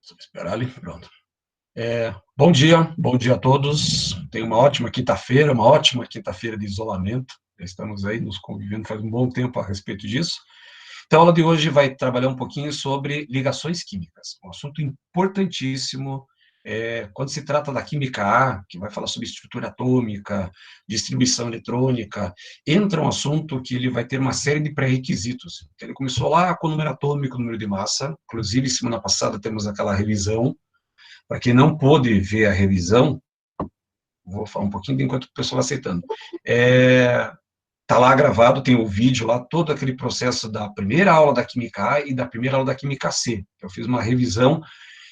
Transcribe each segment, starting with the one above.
Só esperar ali, pronto. Bom dia a todos. Tenha uma ótima quinta-feira de isolamento. Já estamos aí nos convivendo faz um bom tempo a respeito disso. Então, a aula de hoje vai trabalhar um pouquinho sobre ligações químicas, um assunto importantíssimo quando se trata da química A, que vai falar sobre estrutura atômica, distribuição eletrônica. Entra um assunto que ele vai ter uma série de pré-requisitos. Ele começou lá com o número atômico, o número de massa. Inclusive, semana passada temos aquela revisão. Para quem não pôde ver a revisão, vou falar um pouquinho enquanto o pessoal vai aceitando. Está lá gravado, tem o vídeo lá, todo aquele processo da primeira aula da Química A e da primeira aula da Química C. Eu fiz uma revisão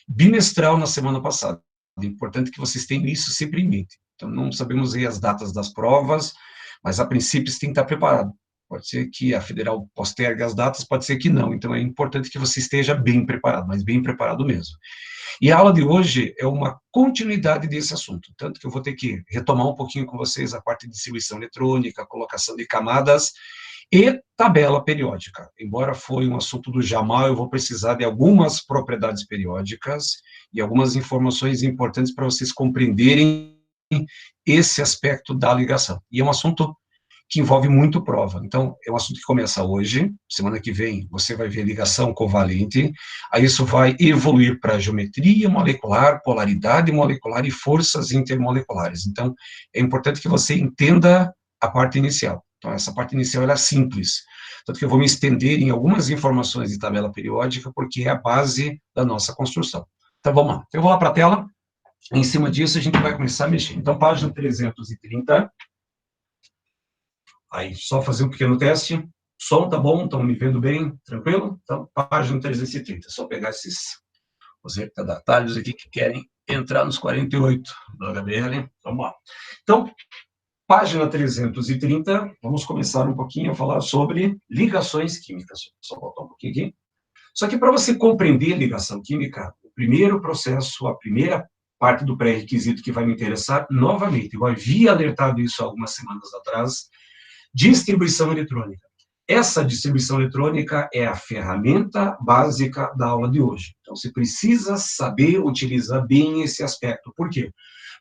bimestral na semana passada. É importante que vocês tenham isso sempre em mente. Então, não sabemos aí as datas das provas, mas a princípio você tem que estar preparado. Pode ser que a federal postergue as datas, pode ser que não. Então, é importante que você esteja bem preparado, mas bem preparado mesmo. E a aula de hoje é uma continuidade desse assunto, tanto que eu vou ter que retomar um pouquinho com vocês a parte de distribuição eletrônica, colocação de camadas e tabela periódica. Embora foi um assunto do Jamal, eu vou precisar de algumas propriedades periódicas e algumas informações importantes para vocês compreenderem esse aspecto da ligação. E é um assunto que envolve muito prova. Então, é um assunto que começa hoje, semana que vem você vai ver ligação covalente, aí isso vai evoluir para geometria molecular, polaridade molecular e forças intermoleculares. Então, é importante que você entenda a parte inicial. Então, essa parte inicial ela é simples, tanto que eu vou me estender em algumas informações de tabela periódica, porque é a base da nossa construção. Então, vamos lá. Eu vou lá para a tela, em cima disso a gente vai começar a mexer. Então, página 330, aí, só fazer um pequeno teste. Som tá bom? Estão me vendo bem? Tranquilo? Então, página 330. Só pegar os retardatários aqui que querem entrar nos 48 do HBL. Vamos lá. Então, página 330, vamos começar um pouquinho a falar sobre ligações químicas. Só voltar um pouquinho aqui. Só que para você compreender ligação química, o primeiro processo, a primeira parte do pré-requisito que vai me interessar, novamente, eu havia alertado isso algumas semanas atrás, distribuição eletrônica. Essa distribuição eletrônica é a ferramenta básica da aula de hoje. Então, você precisa saber utilizar bem esse aspecto. Por quê?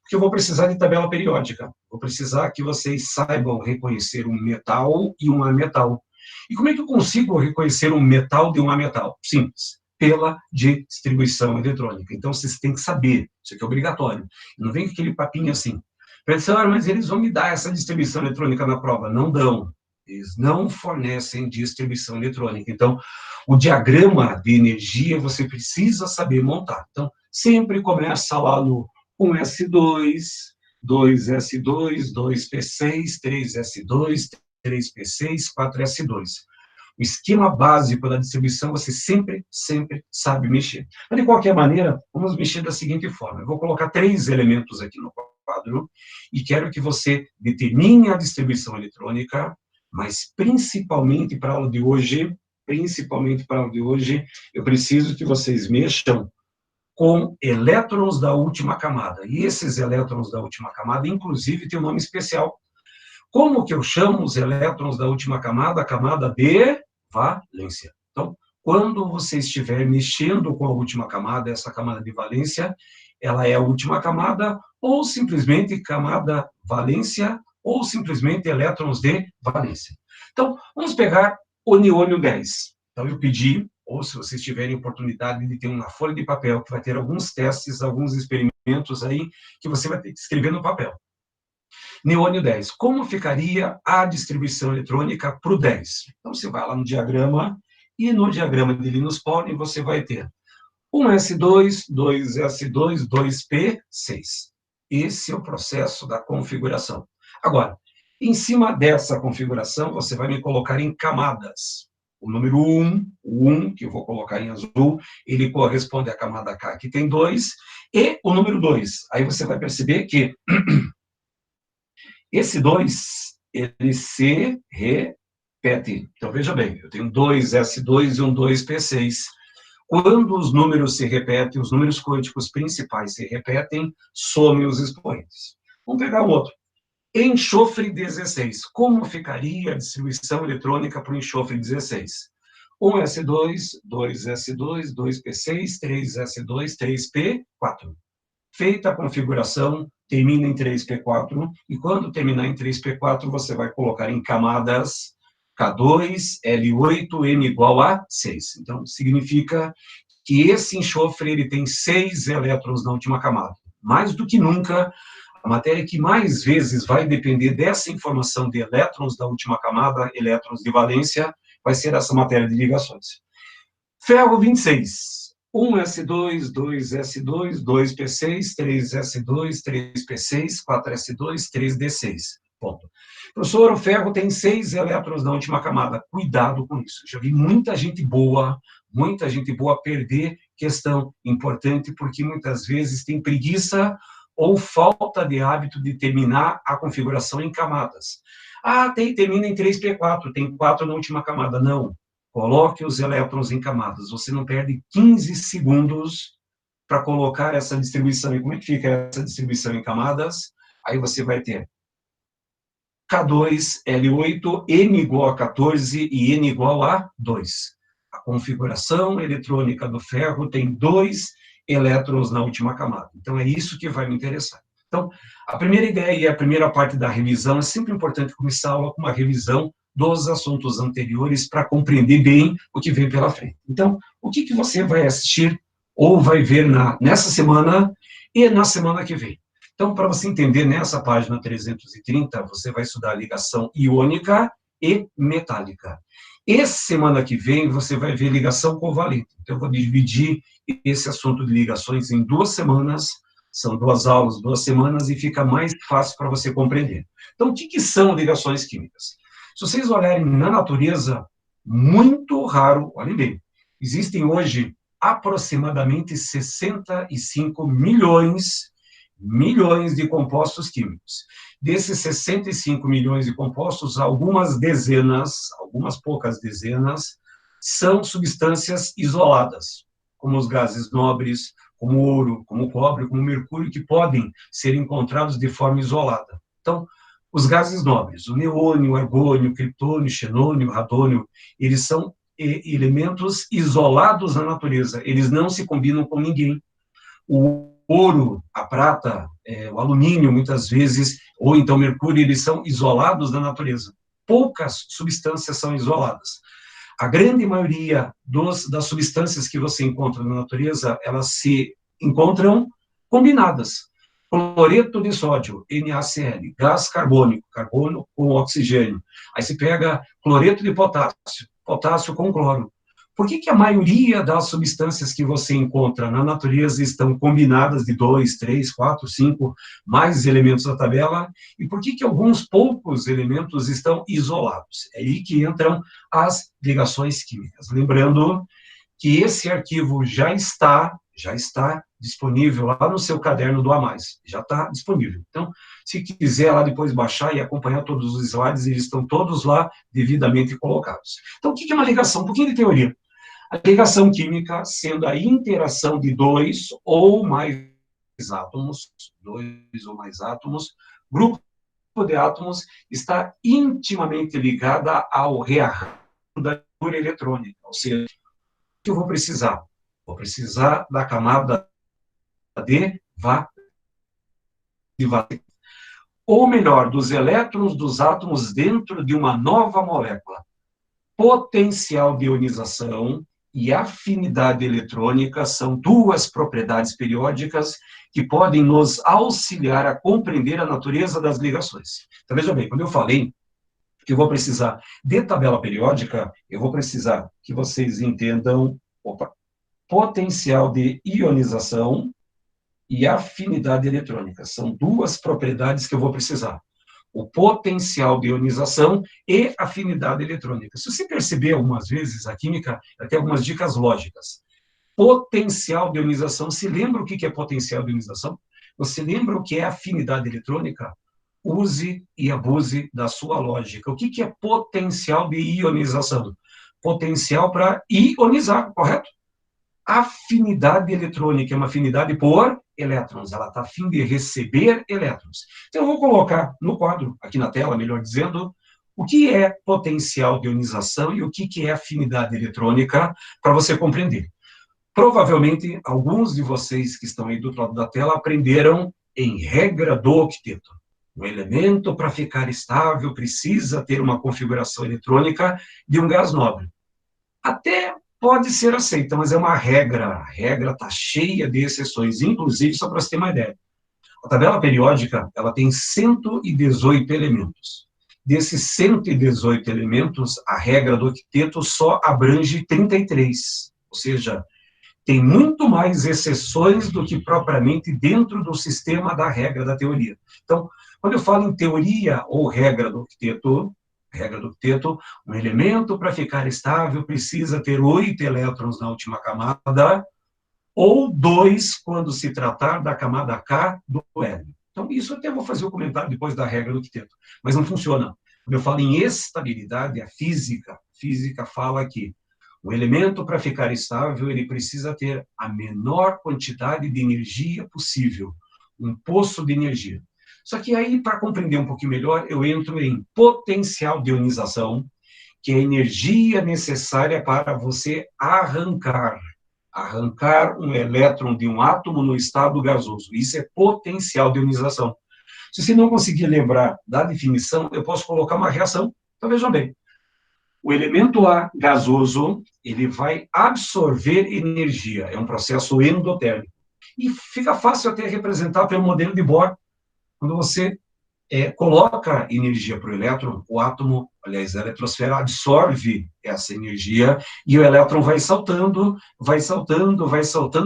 Porque eu vou precisar de tabela periódica. Vou precisar que vocês saibam reconhecer um metal e um ametal. E como é que eu consigo reconhecer um metal de um ametal? Simples. Pela distribuição eletrônica. Então, vocês têm que saber. Isso aqui é obrigatório. Não vem com aquele papinho assim. Professor, mas eles vão me dar essa distribuição eletrônica na prova. Não dão. Eles não fornecem distribuição eletrônica. Então, o diagrama de energia você precisa saber montar. Então, sempre começa lá no 1S2, 2S2, 2P6, 3S2, 3P6, 4S2. O esquema básico da distribuição você sempre sabe mexer. Mas, de qualquer maneira, vamos mexer da seguinte forma. Eu vou colocar 3 elementos aqui no quadro e quero que você determine a distribuição eletrônica, mas principalmente para a aula de hoje, eu preciso que vocês mexam com elétrons da última camada. E esses elétrons da última camada, inclusive, tem um nome especial. Como que eu chamo os elétrons da última camada? A camada de valência. Então, quando você estiver mexendo com a última camada, essa camada de valência, ela é a última camada, ou simplesmente camada valência, ou simplesmente elétrons de valência. Então, vamos pegar o neônio 10. Então, eu pedi, ou se vocês tiverem oportunidade de ter uma folha de papel, que vai ter alguns testes, alguns experimentos aí, que você vai ter que escrever no papel. Neônio 10. Como ficaria a distribuição eletrônica para o 10? Então, você vai lá no diagrama, e no diagrama de Linus Pauling você vai ter 1S2, 2S2, 2P6. Esse é o processo da configuração. Agora, em cima dessa configuração, você vai me colocar em camadas. O número 1, o 1, que eu vou colocar em azul, ele corresponde à camada K, que tem 2, e o número 2. Aí você vai perceber que esse 2, ele se repete. Então, veja bem, eu tenho 2S2 e um 2P6. Quando os números se repetem, os números quânticos principais se repetem, some os expoentes. Vamos pegar um outro. Enxofre 16. Como ficaria a distribuição eletrônica para o enxofre 16? 1s2, 2s2, 2p6, 3s2, 3p4. Feita a configuração, termina em 3p4, e quando terminar em 3p4, você vai colocar em camadas K2, L8, M igual a 6. Então, significa que esse enxofre ele tem 6 elétrons na última camada. Mais do que nunca, a matéria que mais vezes vai depender dessa informação de elétrons da última camada, elétrons de valência, vai ser essa matéria de ligações. Ferro 26. 1s2, 2s2, 2p6, 3s2, 3p6, 4s2, 3d6. Ponto. Professor, o ferro tem 6 elétrons na última camada. Cuidado com isso. Já vi muita gente boa perder questão importante, porque muitas vezes tem preguiça ou falta de hábito de terminar a configuração em camadas. Ah, termina em 3p4, tem 4 na última camada. Não. Coloque os elétrons em camadas. Você não perde 15 segundos para colocar essa distribuição. E como é que fica essa distribuição em camadas? Aí você vai ter K2, L8, M igual a 14 e N igual a 2. A configuração eletrônica do ferro tem 2 elétrons na última camada. Então, é isso que vai me interessar. Então, a primeira ideia e a primeira parte da revisão, é sempre importante começar a aula com uma revisão dos assuntos anteriores para compreender bem o que vem pela frente. Então, o que você vai assistir ou vai ver nessa semana e na semana que vem? Então, para você entender, nessa página 330, você vai estudar ligação iônica e metálica. E semana que vem, você vai ver ligação covalente. Então, eu vou dividir esse assunto de ligações em 2 semanas, são 2 aulas, 2 semanas, e fica mais fácil para você compreender. Então, o que são ligações químicas? Se vocês olharem na natureza, muito raro, olhem bem, existem hoje aproximadamente 65 milhões de compostos químicos. Desses 65 milhões de compostos, algumas poucas dezenas, são substâncias isoladas, como os gases nobres, como o ouro, como o cobre, como o mercúrio, que podem ser encontrados de forma isolada. Então, os gases nobres, o neônio, o argônio, o criptônio, o xenônio, o radônio, eles são elementos isolados na natureza, eles não se combinam com ninguém. O ouro, a prata, o alumínio, muitas vezes, ou então o mercúrio, eles são isolados da natureza. Poucas substâncias são isoladas. A grande maioria das substâncias que você encontra na natureza, elas se encontram combinadas. Cloreto de sódio, NaCl, gás carbônico, carbono com oxigênio. Aí se pega cloreto de potássio, potássio com cloro. Por que a maioria das substâncias que você encontra na natureza estão combinadas de 2, 3, 4, 5 mais elementos da tabela? E por que alguns poucos elementos estão isolados? É aí que entram as ligações químicas. Lembrando que esse arquivo já está disponível lá no seu caderno do A+. Já está disponível. Então, se quiser lá depois baixar e acompanhar todos os slides, eles estão todos lá devidamente colocados. Então, o que é uma ligação? Um pouquinho de teoria. A ligação química sendo a interação de 2 ou mais átomos, grupo de átomos está intimamente ligada ao rearranjo da estrutura eletrônica, ou seja, o que eu vou precisar? Vou precisar da camada de vapor, ou melhor, dos elétrons dos átomos dentro de uma nova molécula. Potencial de ionização e afinidade eletrônica são 2 propriedades periódicas que podem nos auxiliar a compreender a natureza das ligações. Então, veja bem, quando eu falei que eu vou precisar de tabela periódica, eu vou precisar que vocês entendam, potencial de ionização e afinidade eletrônica. São 2 propriedades que eu vou precisar. O potencial de ionização e afinidade eletrônica. Se você perceber algumas vezes, a química tem algumas dicas lógicas. Potencial de ionização, se lembra o que é potencial de ionização? Você lembra o que é afinidade eletrônica? Use e abuse da sua lógica. O que é potencial de ionização? Potencial para ionizar, correto? Afinidade eletrônica é uma afinidade por elétrons, ela está a fim de receber elétrons. Então, eu vou colocar no quadro, aqui na tela, melhor dizendo, O que é potencial de ionização e o que é afinidade eletrônica, para você compreender. Provavelmente, alguns de vocês que estão aí do outro lado da tela aprenderam em regra do octeto. O elemento, para ficar estável, precisa ter uma configuração eletrônica de um gás nobre. Até pode ser aceita, mas é uma regra. A regra está cheia de exceções, inclusive, só para você ter uma ideia. A tabela periódica, ela tem 118 elementos. Desses 118 elementos, a regra do octeto só abrange 33. Ou seja, tem muito mais exceções do que propriamente dentro do sistema da regra da teoria. Então, quando eu falo em teoria ou regra do octeto, um elemento para ficar estável precisa ter 8 elétrons na última camada, ou 2 quando se tratar da camada K do hélio. Então, isso até vou fazer o comentário depois da regra do octeto, mas não funciona. Quando eu falo em estabilidade, a física fala que o elemento, para ficar estável, ele precisa ter a menor quantidade de energia possível, um poço de energia. Só que aí, para compreender um pouquinho melhor, eu entro em potencial de ionização, que é a energia necessária para você arrancar um elétron de um átomo no estado gasoso. Isso é potencial de ionização. Se você não conseguir lembrar da definição, eu posso colocar uma reação. Então, vejam bem. O elemento A gasoso, ele vai absorver energia, é um processo endotérmico. E fica fácil até representar pelo modelo de Bohr. Quando você coloca energia para o elétron, o átomo, aliás, a eletrosfera absorve essa energia e o elétron vai saltando,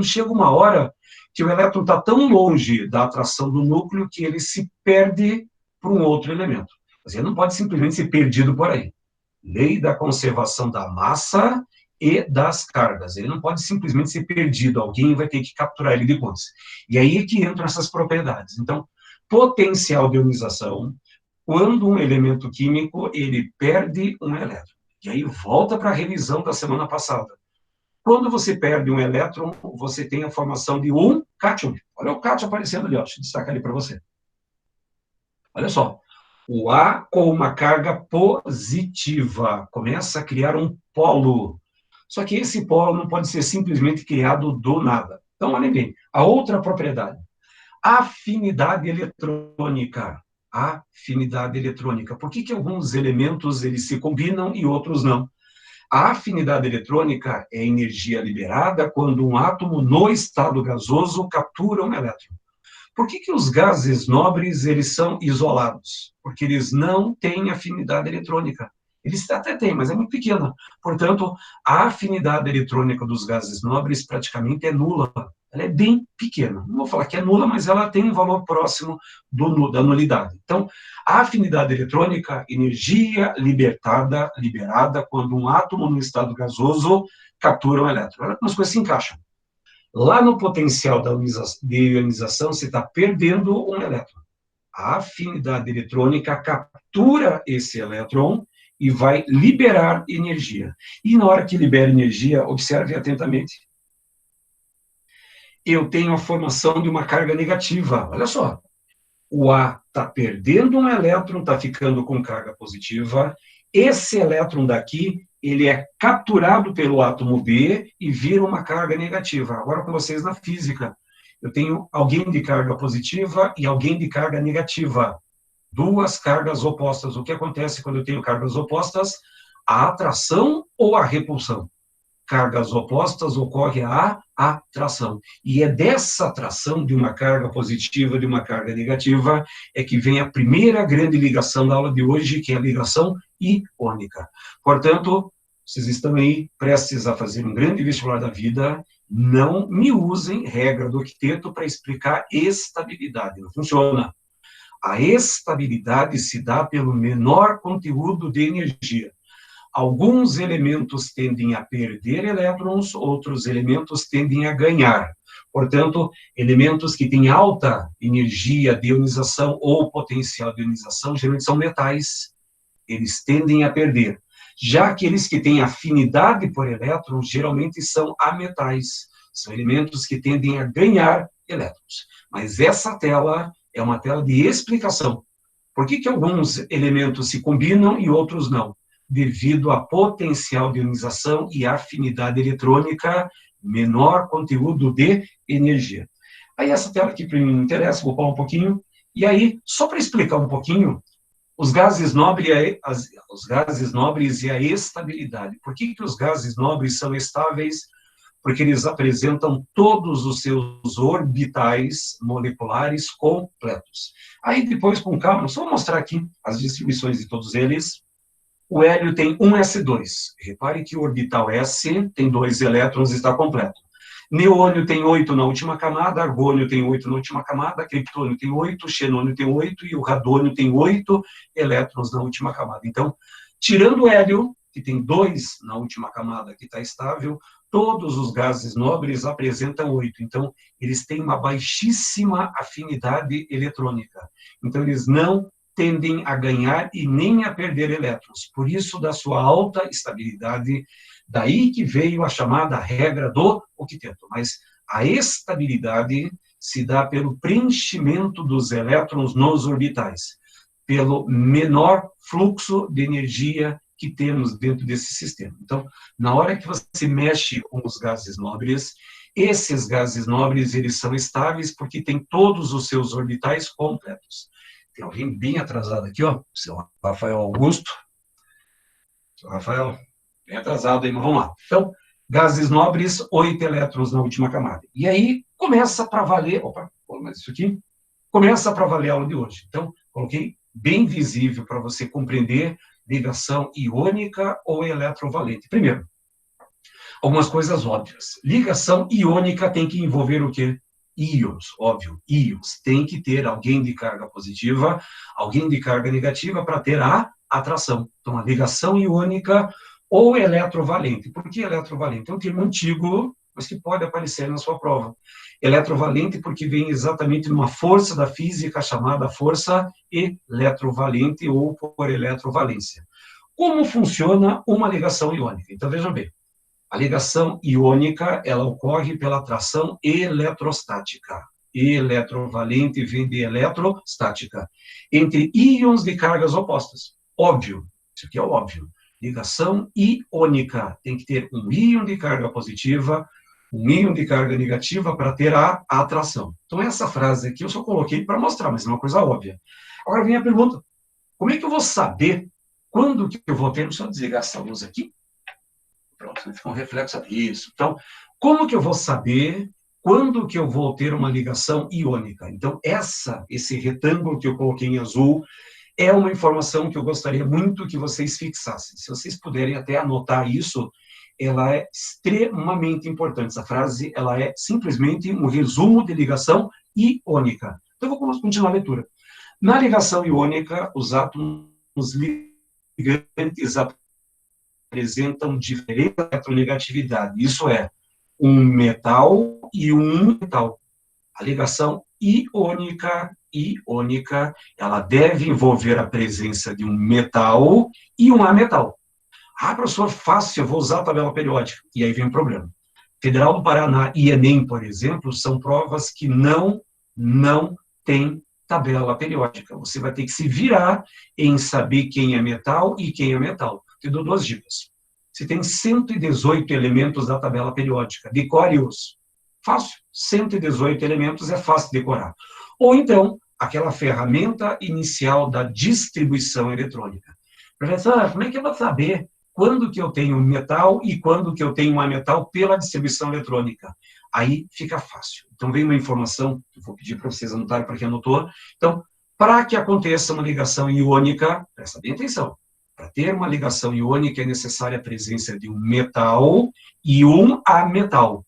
chega uma hora que o elétron está tão longe da atração do núcleo que ele se perde para um outro elemento. Mas ele não pode simplesmente ser perdido por aí. Lei da conservação da massa e das cargas. Ele não pode simplesmente ser perdido, alguém vai ter que capturar ele depois. E aí é que entram essas propriedades. Então, potencial de ionização, quando um elemento químico ele perde um elétron. E aí volta para a revisão da semana passada. Quando você perde um elétron, você tem a formação de um cátion. Olha o cátion aparecendo ali, ó. Deixa eu destacar ali para você. Olha só. O A com uma carga positiva começa a criar um polo. Só que esse polo não pode ser simplesmente criado do nada. Então, olhem bem. A outra propriedade. Afinidade eletrônica. Afinidade eletrônica. Por que alguns elementos eles se combinam e outros não? A afinidade eletrônica é energia liberada quando um átomo no estado gasoso captura um elétron. Por que os gases nobres eles são isolados? Porque eles não têm afinidade eletrônica. Eles até têm, mas é muito pequena. Portanto, a afinidade eletrônica dos gases nobres praticamente é nula. Ela é bem pequena. Não vou falar que é nula, mas ela tem um valor próximo da nulidade. Então, a afinidade eletrônica, energia liberada quando um átomo no estado gasoso captura um elétron. Olha como as coisas se encaixam. Lá no potencial de ionização, você está perdendo um elétron. A afinidade eletrônica captura esse elétron e vai liberar energia. E na hora que libera energia, observe atentamente. Eu tenho a formação de uma carga negativa. Olha só. O A está perdendo um elétron, está ficando com carga positiva. Esse elétron daqui, ele é capturado pelo átomo B e vira uma carga negativa. Agora com vocês na física. Eu tenho alguém de carga positiva e alguém de carga negativa. Duas cargas opostas. O que acontece quando eu tenho cargas opostas? A atração ou a repulsão? Cargas opostas ocorre a atração. E é dessa atração de uma carga positiva, de uma carga negativa, é que vem a primeira grande ligação da aula de hoje, que é a ligação iônica. Portanto, vocês estão aí prestes a fazer um grande vestibular da vida, não me usem regra do octeto para explicar estabilidade. Não funciona. A estabilidade se dá pelo menor conteúdo de energia. Alguns elementos tendem a perder elétrons, outros elementos tendem a ganhar. Portanto, elementos que têm alta energia de ionização ou potencial de ionização, geralmente são metais, eles tendem a perder. Já aqueles que têm afinidade por elétrons, geralmente são ametais, são elementos que tendem a ganhar elétrons. Mas essa tela é uma tela de explicação. Por que alguns elementos se combinam e outros não? Devido a potencial de ionização e afinidade eletrônica, menor conteúdo de energia. Aí essa tela aqui para mim não interessa, vou falar um pouquinho. E aí, só para explicar um pouquinho, os gases nobres e a estabilidade. Por que os gases nobres são estáveis? Porque eles apresentam todos os seus orbitais moleculares completos. Aí depois, com calma, só vou mostrar aqui as distribuições de todos eles. O hélio tem um S2. Repare que o orbital S tem 2 elétrons e está completo. Neônio tem 8 na última camada, argônio tem 8 na última camada, criptônio tem 8, xenônio tem 8 e o radônio tem 8 elétrons na última camada. Então, tirando o hélio, que tem 2 na última camada, que está estável, todos os gases nobres apresentam 8. Então, eles têm uma baixíssima afinidade eletrônica. Então, eles não tendem a ganhar e nem a perder elétrons. Por isso, da sua alta estabilidade, daí que veio a chamada regra do octeto. Mas a estabilidade se dá pelo preenchimento dos elétrons nos orbitais, pelo menor fluxo de energia que temos dentro desse sistema. Então, na hora que você mexe com os gases nobres, esses gases nobres, eles são estáveis porque têm todos os seus orbitais completos. Tem alguém bem atrasado aqui, ó, seu Rafael Augusto. Seu Rafael, bem atrasado aí, mas vamos lá. Então, gases nobres, 8 elétrons na última camada. E aí, começa para valer... Opa, mas isso aqui... Começa para valer a aula de hoje. Então, coloquei bem visível para você compreender ligação iônica ou eletrovalente. Primeiro, algumas coisas óbvias. Ligação iônica tem que envolver o quê? Íons, óbvio, íons. Tem que ter alguém de carga positiva, alguém de carga negativa para ter a atração. Então, a ligação iônica ou eletrovalente. Por que eletrovalente? É um termo antigo, mas que pode aparecer na sua prova. Eletrovalente porque vem exatamente numa força da física chamada força eletrovalente ou por eletrovalência. Como funciona uma ligação iônica? Então, vejam bem. A ligação iônica, ela ocorre pela atração eletrostática. Eletrovalente vem de eletrostática. Entre íons de cargas opostas. Óbvio, isso aqui é óbvio. Ligação iônica. Tem que ter um íon de carga positiva, um íon de carga negativa para ter a atração. Então, essa frase aqui eu só coloquei para mostrar, mas é uma coisa óbvia. Agora vem a pergunta. Como é que eu vou saber quando que eu vou ter... Deixa eu desligar essa luz aqui. Pronto, fica um reflexo disso. Então, como que eu vou saber quando que eu vou ter uma ligação iônica? Então, esse retângulo que eu coloquei em azul é uma informação que eu gostaria muito que vocês fixassem. Se vocês puderem até anotar isso, ela é extremamente importante. Essa frase, ela é simplesmente um resumo de ligação iônica. Então, eu vou continuar a leitura. Na ligação iônica, os átomos ligantes apresentam diferente eletronegatividade. Isso é, um metal e um metal. A ligação iônica, ela deve envolver a presença de um metal e um ametal. Ah, professor, fácil, eu vou usar a tabela periódica. E aí vem o problema. Federal do Paraná e Enem, por exemplo, são provas que não tem tabela periódica. Você vai ter que se virar em saber quem é metal e quem é metal. Te dou 2 dicas. Você tem 118 elementos da tabela periódica. Decore-os. Fácil. 118 elementos é fácil de decorar. Ou então, aquela ferramenta inicial da distribuição eletrônica. Professor, como é que eu vou saber quando que eu tenho metal e quando que eu tenho um ametal pela distribuição eletrônica? Aí fica fácil. Então, vem uma informação, que eu vou pedir para vocês anotarem para quem anotou. Então, para que aconteça uma ligação iônica, presta bem atenção, para ter uma ligação iônica é necessária a presença de um metal e um ametal.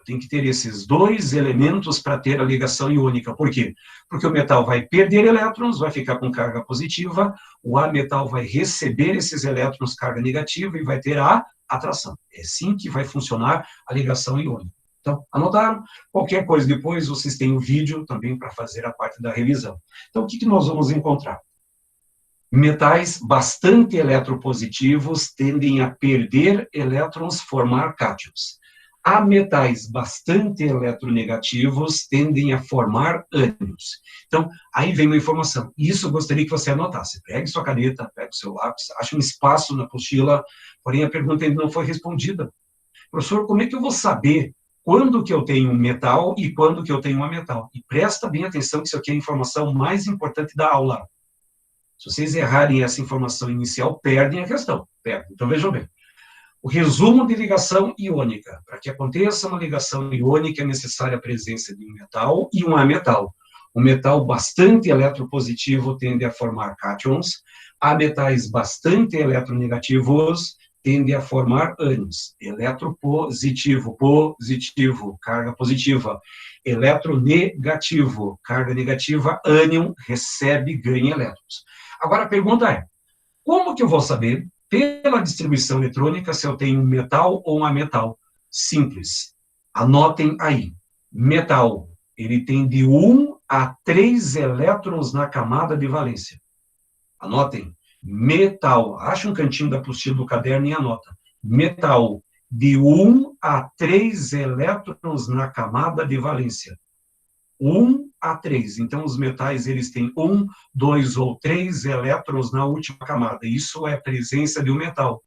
Tem que ter esses 2 elementos para ter a ligação iônica. Por quê? Porque o metal vai perder elétrons, vai ficar com carga positiva, o ametal vai receber esses elétrons, carga negativa, e vai ter a atração. É assim que vai funcionar a ligação iônica. Então, anotaram? Qualquer coisa depois, vocês têm o vídeo também para fazer a parte da revisão. Então, o que nós vamos encontrar? Metais bastante eletropositivos tendem a perder elétrons, formar cátions. A metais bastante eletronegativos tendem a formar ânions. Então, aí vem uma informação. Isso eu gostaria que você anotasse. Pegue sua caneta, pegue o seu lápis, ache um espaço na apostila, porém a pergunta ainda não foi respondida. Professor, como é que eu vou saber quando que eu tenho um metal e quando que eu tenho uma metal? E presta bem atenção que isso aqui é a informação mais importante da aula. Se vocês errarem essa informação inicial, perdem a questão. Perdem. Então, vejam bem. O resumo de ligação iônica. Para que aconteça uma ligação iônica, é necessária a presença de um metal e um ametal. Um metal bastante eletropositivo tende a formar cátions. Ametais bastante eletronegativos tende a formar ânions. Eletropositivo, positivo, carga positiva. Eletronegativo, carga negativa, ânion, recebe, ganha elétrons. Agora a pergunta é, como que eu vou saber, pela distribuição eletrônica, se eu tenho um metal ou um ametal? Simples. Anotem aí. Metal, ele tem de 1 a 3 elétrons na camada de valência. Anotem. Metal, acha um cantinho da apostila do caderno e anota. Metal, de 1 a 3 elétrons na camada de valência. 1 a 3. Então, os metais, eles têm 1, 2 ou 3 elétrons na última camada. Isso é a presença de um metal.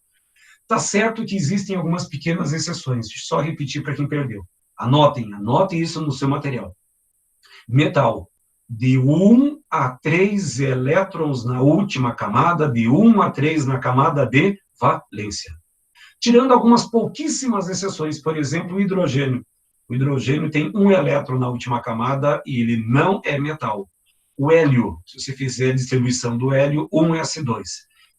Tá certo que existem algumas pequenas exceções. Deixa eu só repetir para quem perdeu. Anotem isso no seu material. Metal, de 1 a 3 elétrons na última camada, de 1 a 3 na camada de valência. Tirando algumas pouquíssimas exceções, por exemplo, o hidrogênio. O hidrogênio tem 1 elétron na última camada e ele não é metal. O hélio, se você fizer a distribuição do hélio, 1s2.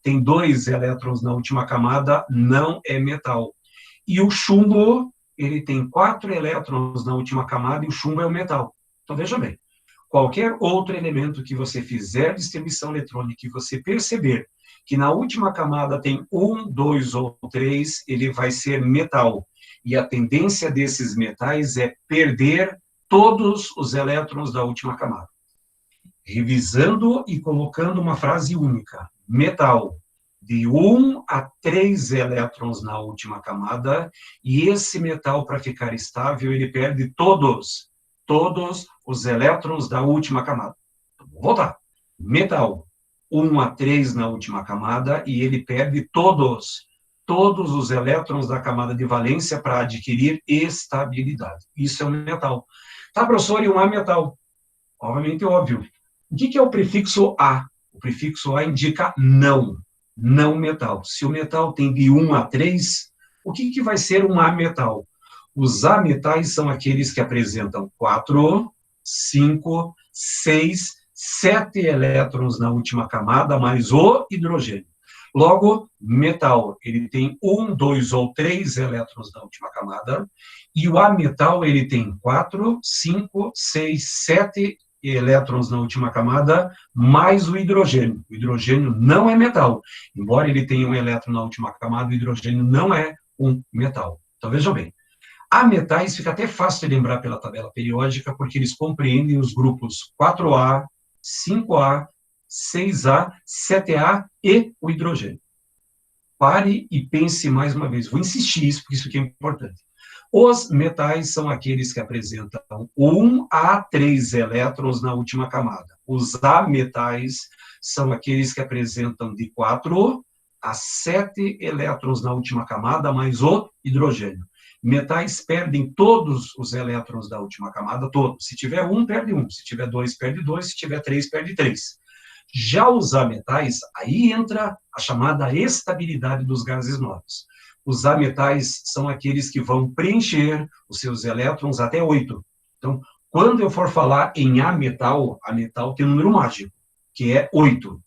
Tem 2 elétrons na última camada, não é metal. E o chumbo, ele tem 4 elétrons na última camada e o chumbo é o metal. Então, veja bem, qualquer outro elemento que você fizer distribuição eletrônica e você perceber que na última camada tem 1, 2 ou 3, ele vai ser metal. E a tendência desses metais é perder todos os elétrons da última camada. Revisando e colocando uma frase única. Metal, de 1 a 3 elétrons na última camada, e esse metal, para ficar estável, ele perde todos os elétrons da última camada. Vou voltar. Metal, 1 a 3 na última camada, e ele perde todos os elétrons da camada de valência para adquirir estabilidade. Isso é um metal. Tá, professor, e um ametal? Obviamente, óbvio. O que é o prefixo A? O prefixo A indica não metal. Se o metal tem de 1 a 3, o que vai ser um ametal? Os ametais são aqueles que apresentam 4, 5, 6, 7 elétrons na última camada, mais o hidrogênio. Logo, metal, ele tem 1, 2 ou 3 elétrons na última camada, e o ametal, ele tem 4, 5, 6, 7 elétrons na última camada, mais o hidrogênio. O hidrogênio não é metal. Embora ele tenha um elétron na última camada, o hidrogênio não é um metal. Então, vejam bem. Ametais fica até fácil de lembrar pela tabela periódica, porque eles compreendem os grupos 4A, 5A, 6A, 7A e o hidrogênio. Pare e pense mais uma vez. Vou insistir isso, porque isso aqui é importante. Os metais são aqueles que apresentam 1 a 3 elétrons na última camada. Os ametais são aqueles que apresentam de 4 a 7 elétrons na última camada, mais o hidrogênio. Metais perdem todos os elétrons da última camada, todos. Se tiver 1, perde 1. Se tiver 2, perde 2. Se tiver 3, perde 3. Já os ametais, aí entra a chamada estabilidade dos gases nobres. Os ametais são aqueles que vão preencher os seus elétrons até 8. Então, quando eu for falar em ametal, ametal tem um número mágico, que é 8.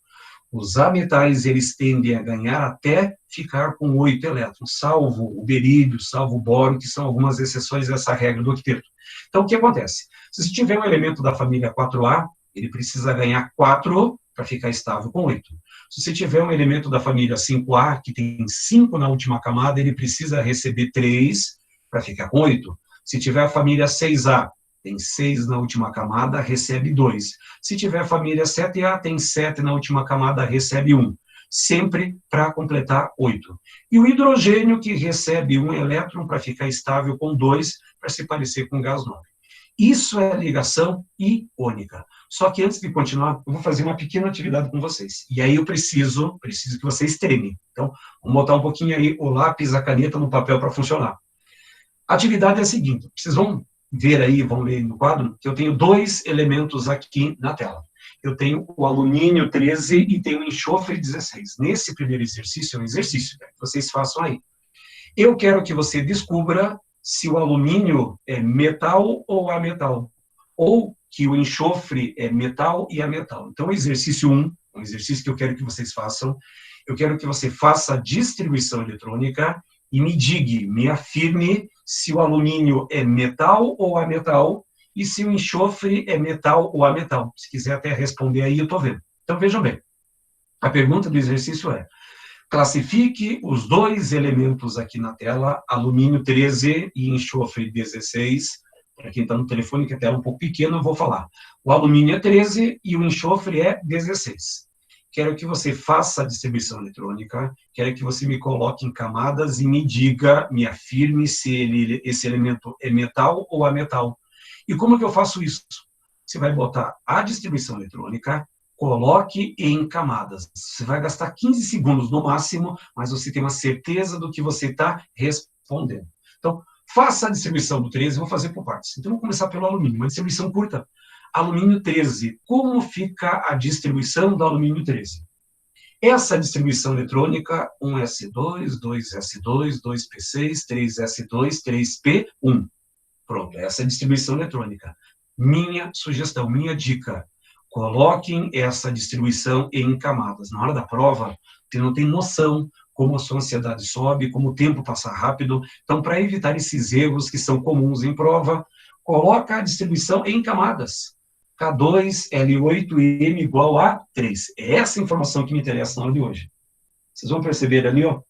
Os ametais, eles tendem a ganhar até ficar com 8 elétrons, salvo o berílio, salvo o bóron, que são algumas exceções dessa regra do octeto. Então, o que acontece? Se você tiver um elemento da família 4A, ele precisa ganhar 4 para ficar estável com 8. Se você tiver um elemento da família 5A, que tem 5 na última camada, ele precisa receber 3 para ficar com 8. Se tiver a família 6A, tem 6 na última camada, recebe 2. Se tiver a família 7A, tem 7 na última camada, recebe 1. sempre para completar 8. E o hidrogênio, que recebe um elétron para ficar estável com 2, para se parecer com o gás nobre. Isso é ligação iônica. Só que antes de continuar, eu vou fazer uma pequena atividade com vocês. E aí eu preciso que vocês treinem. Então, vamos botar um pouquinho aí o lápis, a caneta no papel para funcionar. A atividade é a seguinte, vocês vão ver aí, vão ler no quadro, que eu tenho 2 elementos aqui na tela. Eu tenho o alumínio 13 e tenho o enxofre 16. Nesse primeiro exercício, é um exercício, né, que vocês façam aí. Eu quero que você descubra se o alumínio é metal ou ametal, ou que o enxofre é metal e ametal. Então, exercício 1, um exercício que eu quero que vocês façam, eu quero que você faça a distribuição eletrônica e me afirme se o alumínio é metal ou ametal e se o enxofre é metal ou ametal. Se quiser até responder aí, eu estou vendo. Então, vejam bem, a pergunta do exercício é: classifique os 2 elementos aqui na tela, alumínio 13 e enxofre 16. Para quem está no telefone, que a tela é um pouco pequena, eu vou falar. O alumínio é 13 e o enxofre é 16. Quero que você faça a distribuição eletrônica, quero que você me coloque em camadas e me diga, me afirme se esse elemento é metal ou ametal. E como que eu faço isso? Você vai botar a distribuição eletrônica, coloque em camadas. Você vai gastar 15 segundos no máximo, mas você tem uma certeza do que você está respondendo. Então, faça a distribuição do 13, vou fazer por partes. Então, vou começar pelo alumínio, uma distribuição curta. Alumínio 13, como fica a distribuição do alumínio 13? Essa distribuição eletrônica, 1s2, 2s2, 2p6, 3s2, 3p1. Pronto, essa é a distribuição eletrônica. Minha sugestão, minha dica, coloquem essa distribuição em camadas. Na hora da prova, você não tem noção como a sua ansiedade sobe, como o tempo passa rápido. Então, para evitar esses erros que são comuns em prova, coloca a distribuição em camadas. K2, L8, M igual a 3. É essa informação que me interessa na aula de hoje. Vocês vão perceber ali, ó,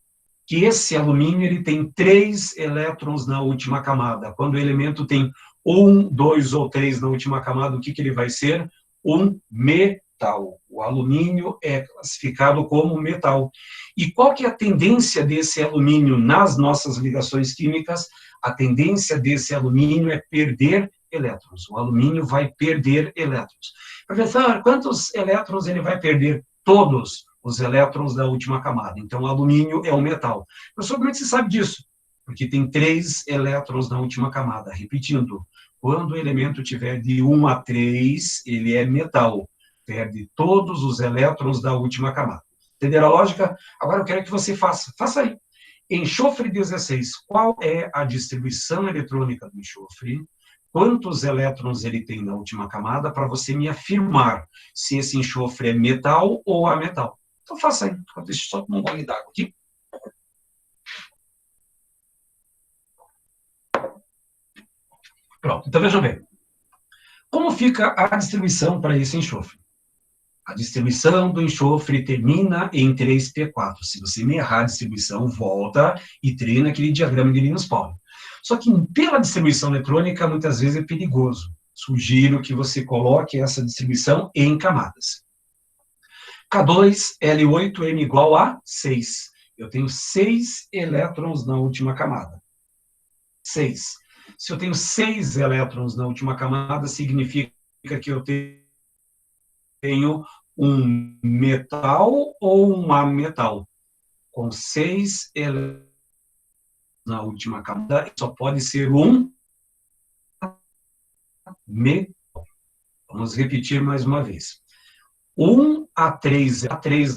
que esse alumínio ele tem 3 elétrons na última camada. Quando o elemento tem 1, 2 ou 3 na última camada, o que ele vai ser? Um metal. O alumínio é classificado como metal. E qual que é a tendência desse alumínio nas nossas ligações químicas? A tendência desse alumínio é perder elétrons. O alumínio vai perder elétrons. Professor, quantos elétrons ele vai perder? Todos os elétrons da última camada. Então, o alumínio é um metal. Professor, como é que você sabe disso? Porque tem 3 elétrons na última camada. Repetindo, quando o elemento tiver de 1 a 3, ele é metal. Perde todos os elétrons da última camada. Entenderam a lógica? Agora eu quero que você faça. Faça aí. Enxofre 16. Qual é a distribuição eletrônica do enxofre? Quantos elétrons ele tem na última camada para você me afirmar se esse enxofre é metal ou ametal. Então faça aí. Deixa eu só tomar um gole d'água aqui. Pronto. Então vejam bem. Como fica a distribuição para esse enxofre? A distribuição do enxofre termina em 3p4. Se você me errar a distribuição, volta e treina aquele diagrama de Linus Pauling. Só que pela distribuição eletrônica, muitas vezes é perigoso. Sugiro que você coloque essa distribuição em camadas. K2, L8, M igual a 6. Eu tenho 6 elétrons na última camada. 6. Se eu tenho 6 elétrons na última camada, significa que eu tenho um metal ou um ametal. Com 6 elétrons na última camada, só pode ser um metal. Vamos repetir mais uma vez. 1 a 3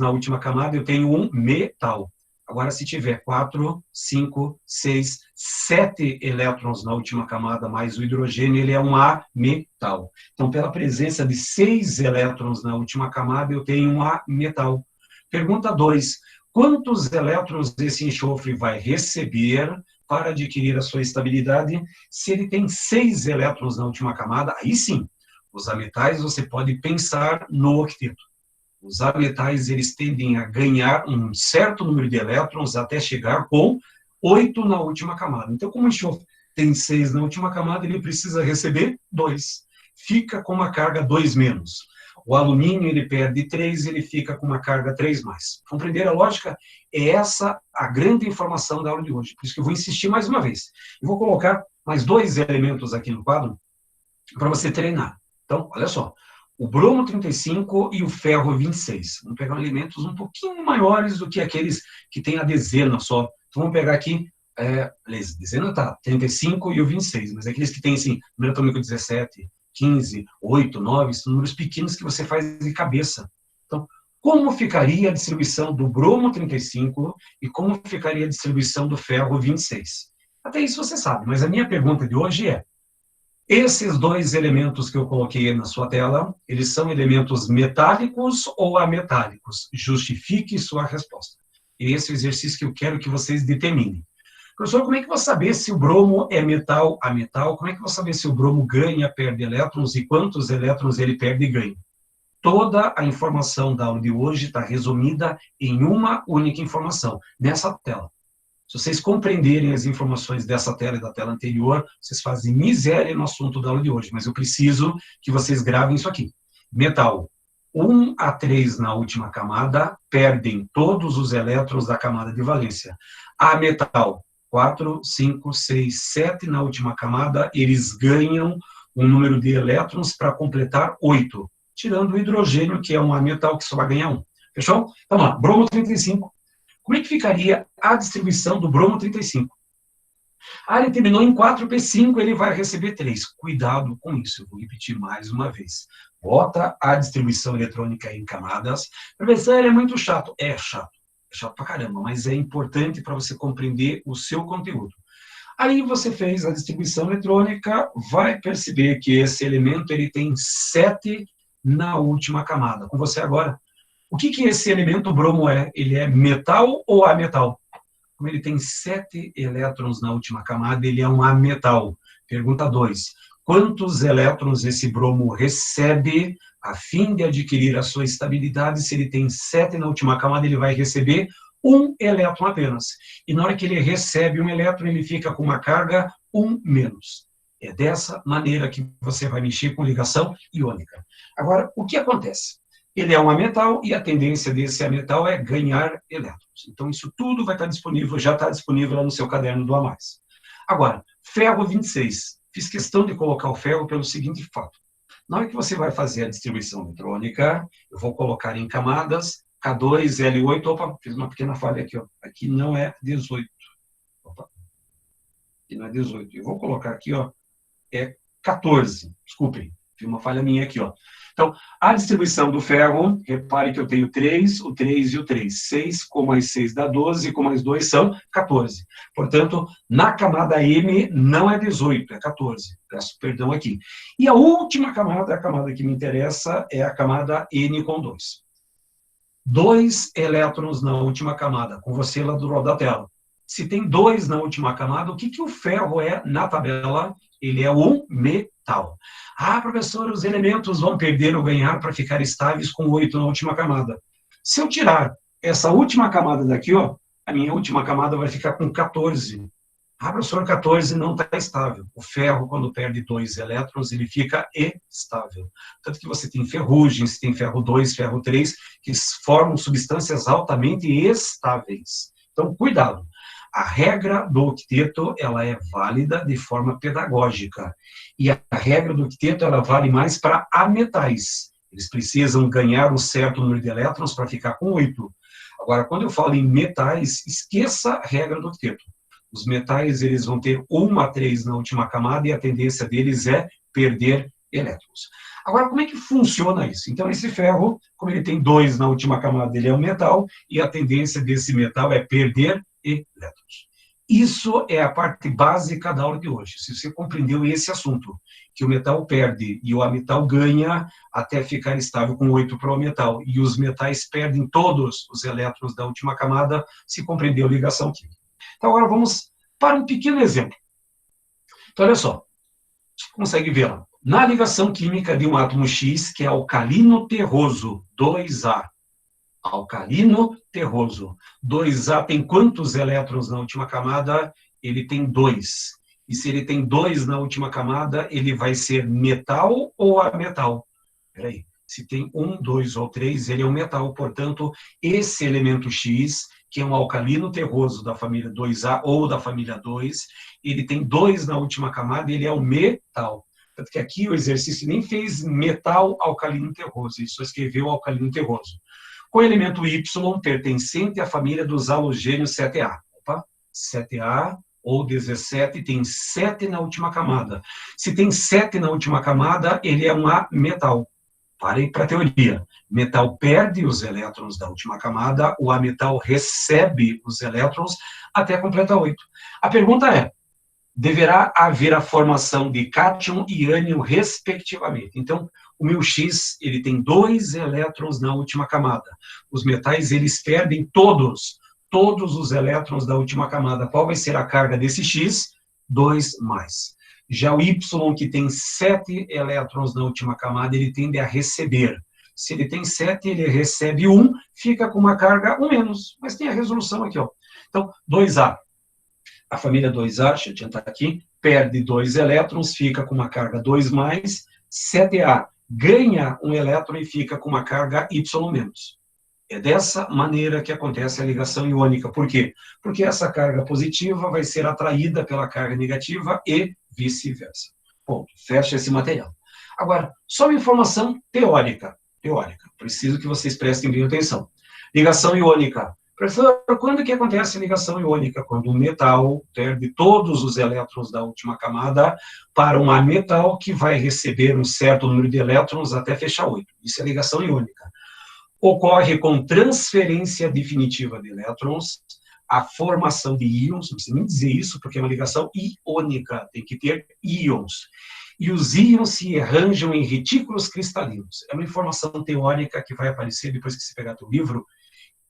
na última camada, eu tenho um metal. Agora, se tiver 4, 5, 6, 7 elétrons na última camada, mais o hidrogênio, ele é um ametal. Então, pela presença de 6 elétrons na última camada, eu tenho um ametal. Pergunta 2. Quantos elétrons esse enxofre vai receber para adquirir a sua estabilidade? Se ele tem 6 elétrons na última camada, aí sim, os ametais você pode pensar no octeto. Os ametais, eles tendem a ganhar um certo número de elétrons até chegar com 8 na última camada. Então, como o enxofre tem 6 na última camada, ele precisa receber 2. Fica com uma carga 2 menos. O alumínio, ele perde 3, ele fica com uma carga 3+. Compreenderam a lógica? É essa a grande informação da aula de hoje. Por isso que eu vou insistir mais uma vez. Eu vou colocar mais 2 elementos aqui no quadro para você treinar. Então, olha só. O bromo 35 e o ferro 26. Vamos pegar elementos um pouquinho maiores do que aqueles que tem a dezena só. Então, vamos pegar aqui, dezena tá, 35 e o 26, mas aqueles que tem, assim, número atômico 17, 15, 8, 9, são números pequenos que você faz de cabeça. Então, como ficaria a distribuição do bromo 35 e como ficaria a distribuição do ferro 26? Até isso você sabe, mas a minha pergunta de hoje é: esses 2 elementos que eu coloquei na sua tela, eles são elementos metálicos ou ametálicos? Justifique sua resposta. Esse é o exercício que eu quero que vocês determinem. Professor, como é que eu vou saber se o bromo é metal a metal? Como é que eu vou saber se o bromo ganha, perde elétrons e quantos elétrons ele perde e ganha? Toda a informação da aula de hoje está resumida em uma única informação, nessa tela. Se vocês compreenderem as informações dessa tela e da tela anterior, vocês fazem miséria no assunto da aula de hoje, mas eu preciso que vocês gravem isso aqui. Metal, 1 a 3 na última camada, perdem todos os elétrons da camada de valência. Ametal, 4, 5, 6, 7 na última camada, eles ganham um número de elétrons para completar 8, tirando o hidrogênio, que é um ametal que só vai ganhar 1. Fechou? Então, lá, bromo 35. Como é que ficaria a distribuição do bromo 35? Ele terminou em 4p5, ele vai receber 3. Cuidado com isso, eu vou repetir mais uma vez. Bota a distribuição eletrônica em camadas. Professor, é muito chato. É chato pra caramba, mas é importante para você compreender o seu conteúdo. Aí você fez a distribuição eletrônica, vai perceber que esse elemento ele tem 7 na última camada. Com você agora. O que esse elemento bromo é? Ele é metal ou ametal? Como ele tem 7 elétrons na última camada, ele é um ametal. Pergunta 2. Quantos elétrons esse bromo recebe a fim de adquirir a sua estabilidade? Se ele tem 7 na última camada, ele vai receber 1 elétron apenas. E na hora que ele recebe 1 elétron, ele fica com uma carga 1-. É dessa maneira que você vai mexer com ligação iônica. Agora, o que acontece? Ele é um ametal e a tendência desse ametal é ganhar elétrons. Então, isso tudo vai estar disponível, já está disponível lá no seu caderno do A+. Agora, ferro 26. Fiz questão de colocar o ferro pelo seguinte fato. Na hora que você vai fazer a distribuição eletrônica, eu vou colocar em camadas K2, L8. Opa, fiz uma pequena falha aqui. Ó. Aqui não é 18. Opa. Aqui não é 18. Eu vou colocar aqui, ó, é 14. Desculpem, fiz uma falha minha aqui, ó. Então, a distribuição do ferro, repare que eu tenho 3, o 3 e o 3. 6 com mais 6 dá 12, com mais 2 são 14. Portanto, na camada M não é 18, é 14. Peço perdão aqui. E a última camada, a camada que me interessa, é a camada N com 2. 2 elétrons na última camada, com você lá do lado da tela. Se tem 2 na última camada, o que o ferro é na tabela? Ele é um metal. Professor, os elementos vão perder ou ganhar para ficar estáveis com 8 na última camada. Se eu tirar essa última camada daqui, ó, a minha última camada vai ficar com 14. Professor, 14 não está estável. O ferro, quando perde 2 elétrons, ele fica estável. Tanto que você tem ferrugens, tem ferro 2, ferro 3, que formam substâncias altamente estáveis. Então, cuidado. A regra do octeto, ela é válida de forma pedagógica. E a regra do octeto, ela vale mais para ametais. Eles precisam ganhar um certo número de elétrons para ficar com 8. Agora, quando eu falo em metais, esqueça a regra do octeto. Os metais, eles vão ter 1 a 3 na última camada e a tendência deles é perder elétrons. Agora, como é que funciona isso? Então, esse ferro, como ele tem 2 na última camada, ele é um metal e a tendência desse metal é perder elétrons. Isso é a parte básica da aula de hoje. Se você compreendeu esse assunto, que o metal perde e o ametal ganha até ficar estável com 8 para o metal, e os metais perdem todos os elétrons da última camada, se compreendeu a ligação química. Então, agora vamos para um pequeno exemplo. Então, olha só. Você consegue ver lá. Na ligação química de um átomo X, que é alcalino terroso, 2A. Alcalino terroso. 2A tem quantos elétrons na última camada? Ele tem 2. E se ele tem 2 na última camada, ele vai ser metal ou ametal? Espera aí. Se tem 1, 2 ou 3, ele é um metal. Portanto, esse elemento X, que é um alcalino terroso da família 2A ou da família 2, ele tem 2 na última camada, ele é um metal. Tanto que aqui o exercício nem fez metal alcalino terroso, ele só escreveu alcalino terroso. Com o elemento Y, pertencente à família dos halogênios 7A. Opa, 7A ou 17 tem 7 na última camada. Se tem 7 na última camada, ele é um ametal. Parem para a teoria. Metal perde os elétrons da última camada, o ametal recebe os elétrons até completar 8. A pergunta é, deverá haver a formação de cátion e ânion, respectivamente. Então, o meu X, ele tem 2 elétrons na última camada. Os metais, eles perdem todos os elétrons da última camada. Qual vai ser a carga desse X? 2+. Já o Y, que tem 7 elétrons na última camada, ele tende a receber. Se ele tem 7, ele recebe 1, fica com uma carga 1-. Mas tem a resolução aqui, ó. Então, 2A. A família 2A, deixa eu adiantar aqui, perde 2 elétrons, fica com uma carga 2+. 7A ganha 1 elétron e fica com uma carga Y-. É dessa maneira que acontece a ligação iônica. Por quê? Porque essa carga positiva vai ser atraída pela carga negativa e vice-versa. Ponto. Fecha esse material. Agora, só uma informação teórica. Preciso que vocês prestem bem atenção. Ligação iônica. Professor, quando que acontece a ligação iônica? Quando o metal perde todos os elétrons da última camada para um ametal que vai receber um certo número de elétrons até fechar 8. Isso é ligação iônica. Ocorre com transferência definitiva de elétrons, a formação de íons, não precisa nem dizer isso, porque é uma ligação iônica, tem que ter íons. E os íons se arranjam em retículos cristalinos. É uma informação teórica que vai aparecer depois que você pegar teu livro,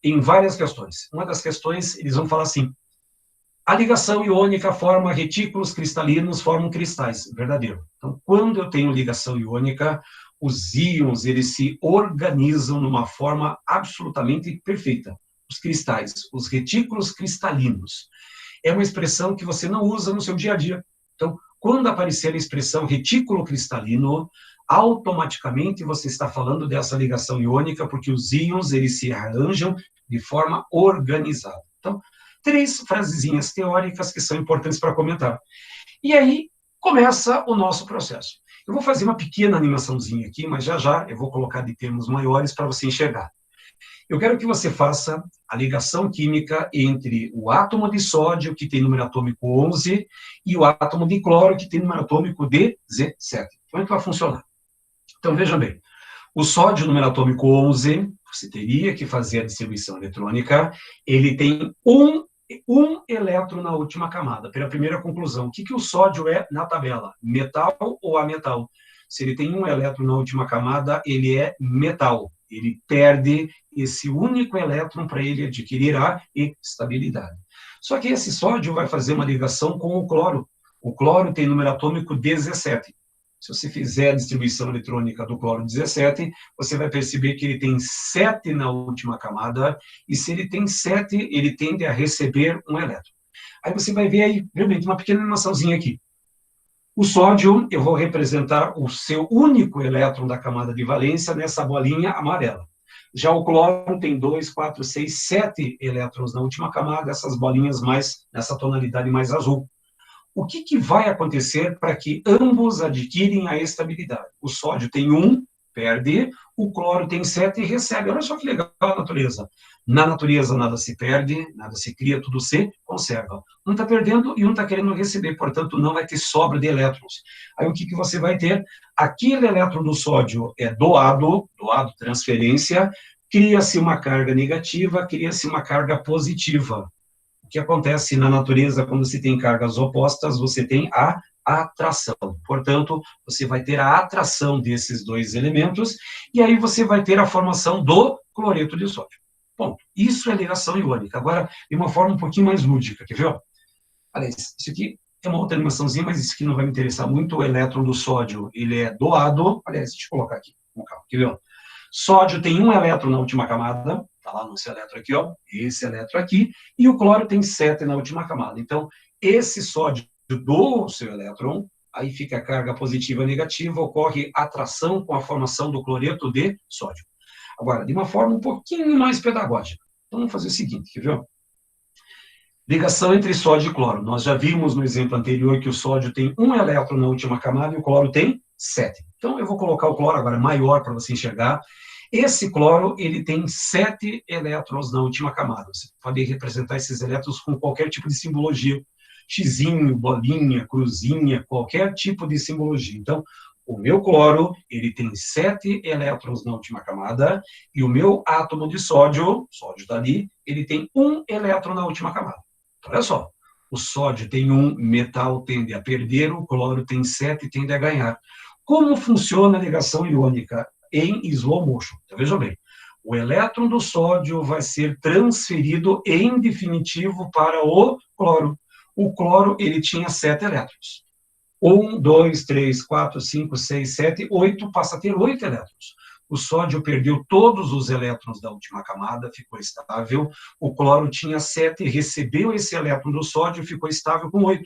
em várias questões. Uma das questões, eles vão falar assim, a ligação iônica forma retículos cristalinos, formam cristais. Verdadeiro. Então, quando eu tenho ligação iônica, os íons, eles se organizam numa forma absolutamente perfeita. Os cristais, os retículos cristalinos. É uma expressão que você não usa no seu dia a dia. Então, quando aparecer a expressão retículo cristalino, automaticamente você está falando dessa ligação iônica, porque os íons, eles se arranjam de forma organizada. Então, 3 frasezinhas teóricas que são importantes para comentar. E aí, começa o nosso processo. Eu vou fazer uma pequena animaçãozinha aqui, mas já eu vou colocar de termos maiores para você enxergar. Eu quero que você faça a ligação química entre o átomo de sódio, que tem número atômico 11, e o átomo de cloro, que tem número atômico 17. Como é que vai funcionar? Então, veja bem. O sódio, número atômico 11, você teria que fazer a distribuição eletrônica, ele tem um elétron na última camada. Pela primeira conclusão, o que o sódio é na tabela? Metal ou ametal? Se ele tem um elétron na última camada, ele é metal. Ele perde esse único elétron para ele adquirir a estabilidade. Só que esse sódio vai fazer uma ligação com o cloro. O cloro tem número atômico 17. Se você fizer a distribuição eletrônica do cloro 17, você vai perceber que ele tem 7 na última camada, e se ele tem 7, ele tende a receber um elétron. Aí você vai ver aí, realmente, uma pequena animaçãozinha aqui. O sódio, eu vou representar o seu único elétron da camada de valência nessa bolinha amarela. Já o cloro tem 2, 4, 6, 7 elétrons na última camada, essas bolinhas mais, nessa tonalidade mais azul. O que vai acontecer para que ambos adquirem a estabilidade? O sódio tem 1, perde, o cloro tem 7 e recebe. Olha só que legal a natureza. Na natureza nada se perde, nada se cria, tudo se conserva. Um está perdendo e um está querendo receber, portanto não vai ter sobra de elétrons. Aí o que você vai ter? Aquele elétron do sódio é doado, transferência, cria-se uma carga negativa, cria-se uma carga positiva. O que acontece na natureza quando se tem cargas opostas, você tem a atração. Portanto, você vai ter a atração desses 2 elementos, e aí você vai ter a formação do cloreto de sódio. Bom, isso é ligação iônica. Agora, de uma forma um pouquinho mais lúdica, quer ver? Aliás, isso aqui é uma outra animaçãozinha, mas isso aqui não vai me interessar muito. O elétron do sódio, ele é doado. Aliás, deixa eu colocar aqui, com calma, quer ver? Sódio tem 1 elétron na última camada, está lá nesse elétron aqui, ó, esse elétron aqui, e o cloro tem 7 na última camada. Então, esse sódio doa o seu elétron, aí fica a carga positiva e negativa, ocorre atração com a formação do cloreto de sódio. Agora, de uma forma um pouquinho mais pedagógica. Então, vamos fazer o seguinte, quer ver? Ligação entre sódio e cloro. Nós já vimos no exemplo anterior que o sódio tem um elétron na última camada e o cloro tem 7. Então, eu vou colocar o cloro agora maior para você enxergar. Esse cloro, ele tem 7 elétrons na última camada. Você pode representar esses elétrons com qualquer tipo de simbologia. Xizinho, bolinha, cruzinha, qualquer tipo de simbologia. Então, o meu cloro, ele tem 7 elétrons na última camada, e o meu átomo de sódio dali, ele tem 1 elétron na última camada. Então, olha só, o sódio tem 1, metal tende a perder, o cloro tem 7, tende a ganhar. Como funciona a ligação iônica em slow motion? Então, veja bem, o elétron do sódio vai ser transferido em definitivo para o cloro. O cloro, ele tinha 7 elétrons. 1, 2, 3, 4, 5, 6, 7, 8, passa a ter 8 elétrons. O sódio perdeu todos os elétrons da última camada, ficou estável. O cloro tinha 7, recebeu esse elétron do sódio, ficou estável com 8.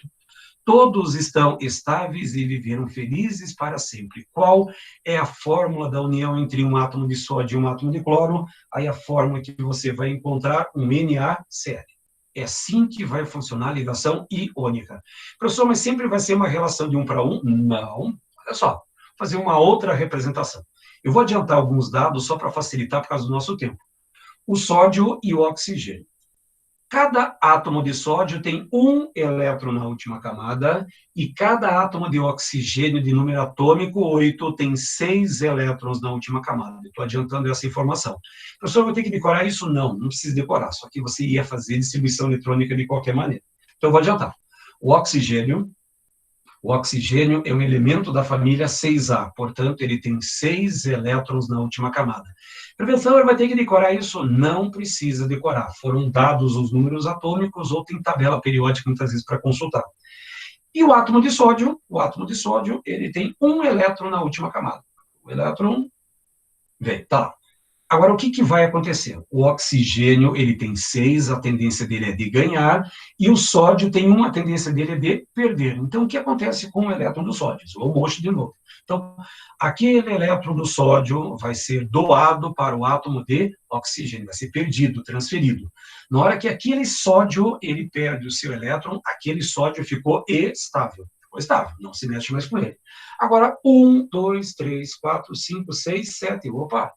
Todos estão estáveis e viveram felizes para sempre. Qual é a fórmula da união entre um átomo de sódio e um átomo de cloro? Aí a fórmula que você vai encontrar, um NaCl. É assim que vai funcionar a ligação iônica. Professor, mas sempre vai ser uma relação de 1 para 1? Não. Olha só, vou fazer uma outra representação. Eu vou adiantar alguns dados só para facilitar por causa do nosso tempo. O sódio e o oxigênio. Cada átomo de sódio tem 1 elétron na última camada e cada átomo de oxigênio de número atômico 8 tem 6 elétrons na última camada. Estou adiantando essa informação. Professor, eu vou ter que decorar isso? Não, não precisa decorar, só que você ia fazer distribuição eletrônica de qualquer maneira. Então, eu vou adiantar. O oxigênio é um elemento da família 6A, portanto, ele tem 6 elétrons na última camada. Professor, ele vai ter que decorar isso? Não precisa decorar. Foram dados os números atômicos ou tem tabela periódica muitas vezes para consultar. E o átomo de sódio, ele tem 1 elétron na última camada. O elétron vem, tá lá. Agora, o que vai acontecer? O oxigênio, ele tem 6, a tendência dele é de ganhar, e o sódio tem 1, a tendência dele é de perder. Então, o que acontece com o elétron do sódio? Slow motion de novo. Então, aquele elétron do sódio vai ser doado para o átomo de oxigênio, vai ser perdido, transferido. Na hora que aquele sódio, ele perde o seu elétron, aquele sódio ficou estável. Ficou estável, não se mexe mais com ele. Agora, 1, 2, 3, 4, 5, 6, 7. Opa!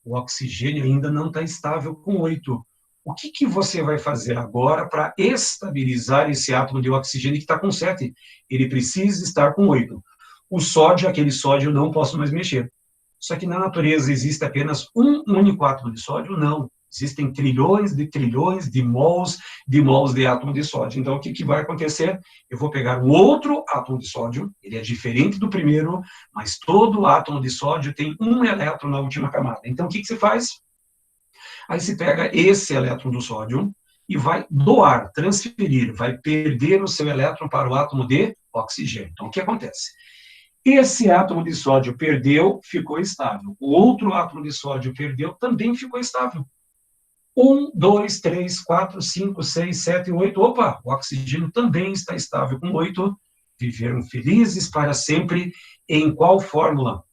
O oxigênio ainda não está estável com 8. O que você vai fazer agora para estabilizar esse átomo de oxigênio que está com 7? Ele precisa estar com 8. O sódio, aquele sódio, eu não posso mais mexer. Só que na natureza existe apenas um único átomo de sódio? Não. Existem trilhões de mols de átomo de sódio. Então, o que vai acontecer? Eu vou pegar um outro átomo de sódio, ele é diferente do primeiro, mas todo átomo de sódio tem 1 elétron na última camada. Então, o que você faz? Aí você pega esse elétron do sódio e vai doar, transferir, vai perder o seu elétron para o átomo de oxigênio. Então, o que acontece? Esse átomo de sódio perdeu, ficou estável. O outro átomo de sódio perdeu, também ficou estável. 1, 2, 3, 4, 5, 6, 7, 8. Opa, o oxigênio também está estável com 8. Viveram felizes para sempre. Em qual fórmula?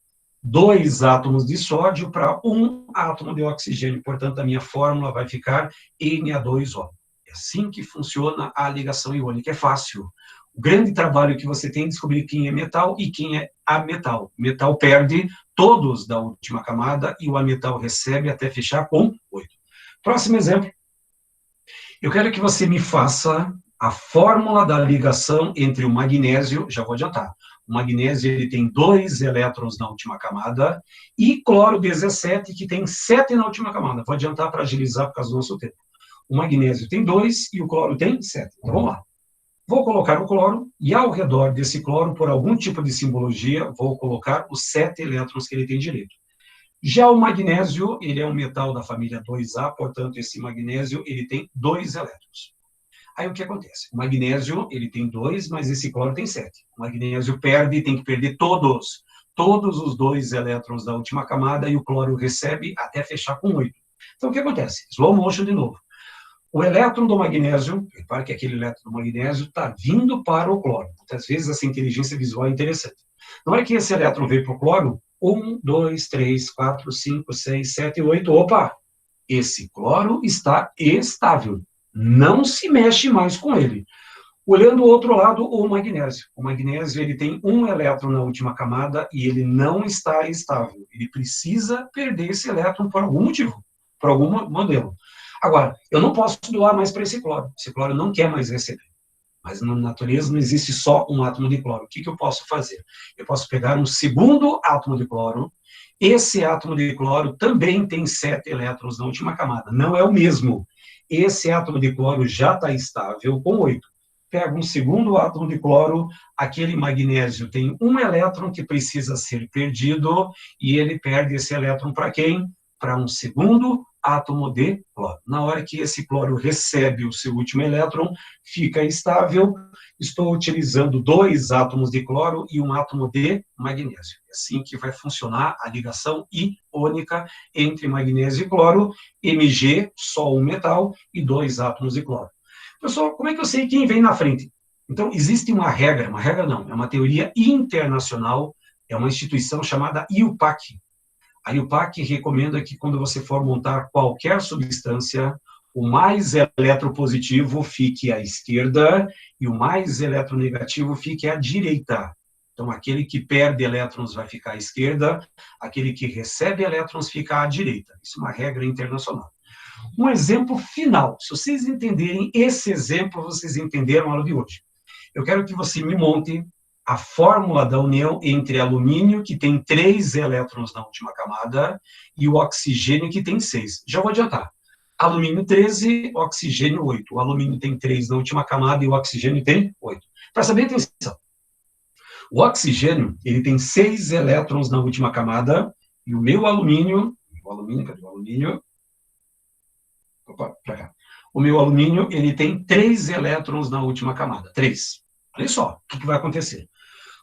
2 átomos de sódio para 1 átomo de oxigênio. Portanto, a minha fórmula vai ficar Na2O. É assim que funciona a ligação iônica. É fácil. O grande trabalho que você tem é descobrir quem é metal e quem é ametal. O metal perde todos da última camada e o ametal recebe até fechar com 8. Próximo exemplo. Eu quero que você me faça a fórmula da ligação entre o magnésio, já vou adiantar. O magnésio ele tem 2 elétrons na última camada e cloro 17, que tem 7 na última camada. Vou adiantar para agilizar por causa do nosso tempo. O magnésio tem 2 e o cloro tem 7. Então, vamos lá. Vou colocar o cloro e ao redor desse cloro, por algum tipo de simbologia, vou colocar os 7 elétrons que ele tem direito. Já o magnésio, ele é um metal da família 2A, portanto, esse magnésio, ele tem 2 elétrons. Aí, o que acontece? O magnésio, ele tem 2, mas esse cloro tem 7. O magnésio perde, tem que perder todos os 2 elétrons da última camada, e o cloro recebe até fechar com 8. Então, o que acontece? Slow motion de novo. O elétron do magnésio, repare que aquele elétron do magnésio está vindo para o cloro. Muitas vezes essa inteligência visual é interessante. Na hora que esse elétron veio para o cloro, 1, 2, 3, 4, 5, 6, 7, 8, opa! Esse cloro está estável, não se mexe mais com ele. Olhando do outro lado, o magnésio. O magnésio ele tem um elétron na última camada e ele não está estável. Ele precisa perder esse elétron por algum motivo, por algum modelo. Agora, eu não posso doar mais para esse cloro. Esse cloro não quer mais receber. Mas na natureza não existe só um átomo de cloro. O que eu posso fazer? Eu posso pegar um segundo átomo de cloro. Esse átomo de cloro também tem 7 elétrons na última camada. Não é o mesmo. Esse átomo de cloro já está estável com 8. Pego um segundo átomo de cloro, aquele magnésio tem um elétron que precisa ser perdido, e ele perde esse elétron para quem? Para um segundo átomo de cloro. Na hora que esse cloro recebe o seu último elétron, fica estável, estou utilizando 2 átomos de cloro e um átomo de magnésio. É assim que vai funcionar a ligação iônica entre magnésio e cloro, Mg, só um metal, e 2 átomos de cloro. Pessoal, como é que eu sei quem vem na frente? Então, existe uma regra não, é uma teoria internacional, é uma instituição chamada IUPAC. A IUPAC recomenda que quando você for montar qualquer substância, o mais eletropositivo fique à esquerda e o mais eletronegativo fique à direita. Então, aquele que perde elétrons vai ficar à esquerda, aquele que recebe elétrons fica à direita. Isso é uma regra internacional. Um exemplo final. Se vocês entenderem esse exemplo, vocês entenderam a aula de hoje. Eu quero que você me monte a fórmula da união entre alumínio, que tem 3 elétrons na última camada, e o oxigênio, que tem 6. Já vou adiantar. Alumínio 13, oxigênio 8. O alumínio tem 3 na última camada e o oxigênio tem 8. Presta bem atenção. O oxigênio, ele tem 6 elétrons na última camada, e o meu alumínio, cadê o alumínio? Opa, pra cá. O meu alumínio, ele tem 3 elétrons na última camada. 3. Olha só, o que vai acontecer?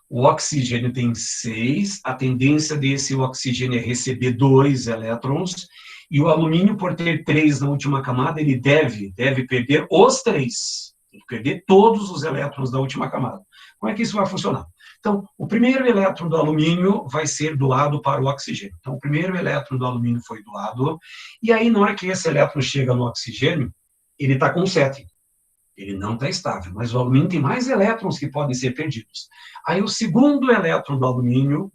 O oxigênio tem 6, a tendência desse oxigênio é receber 2 elétrons, e o alumínio, por ter 3 na última camada, ele deve perder os 3. Tem que perder todos os elétrons da última camada. Como é que isso vai funcionar? Então, o primeiro elétron do alumínio vai ser doado para o oxigênio. Então, o primeiro elétron do alumínio foi doado, e aí, na hora que esse elétron chega no oxigênio, ele está com 7. Ele não está estável, mas o alumínio tem mais elétrons que podem ser perdidos. Aí, o segundo elétron do alumínio,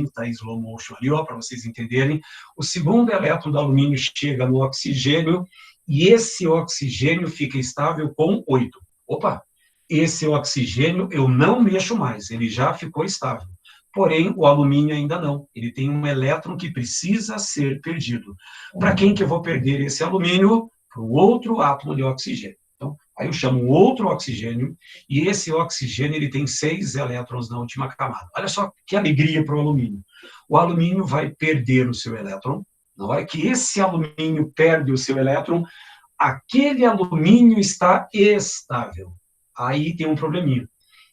está em slow motion ali, para vocês entenderem, o segundo elétron do alumínio chega no oxigênio, e esse oxigênio fica estável com 8. Opa! Esse oxigênio eu não mexo mais, ele já ficou estável. Porém, o alumínio ainda não. Ele tem um elétron que precisa ser perdido. Para quem que eu vou perder esse alumínio? Para o outro átomo de oxigênio. Então, aí eu chamo outro oxigênio, e esse oxigênio ele tem 6 elétrons na última camada. Olha só que alegria para o alumínio. O alumínio vai perder o seu elétron. Na hora que esse alumínio perde o seu elétron, aquele alumínio está estável. Aí tem um probleminha.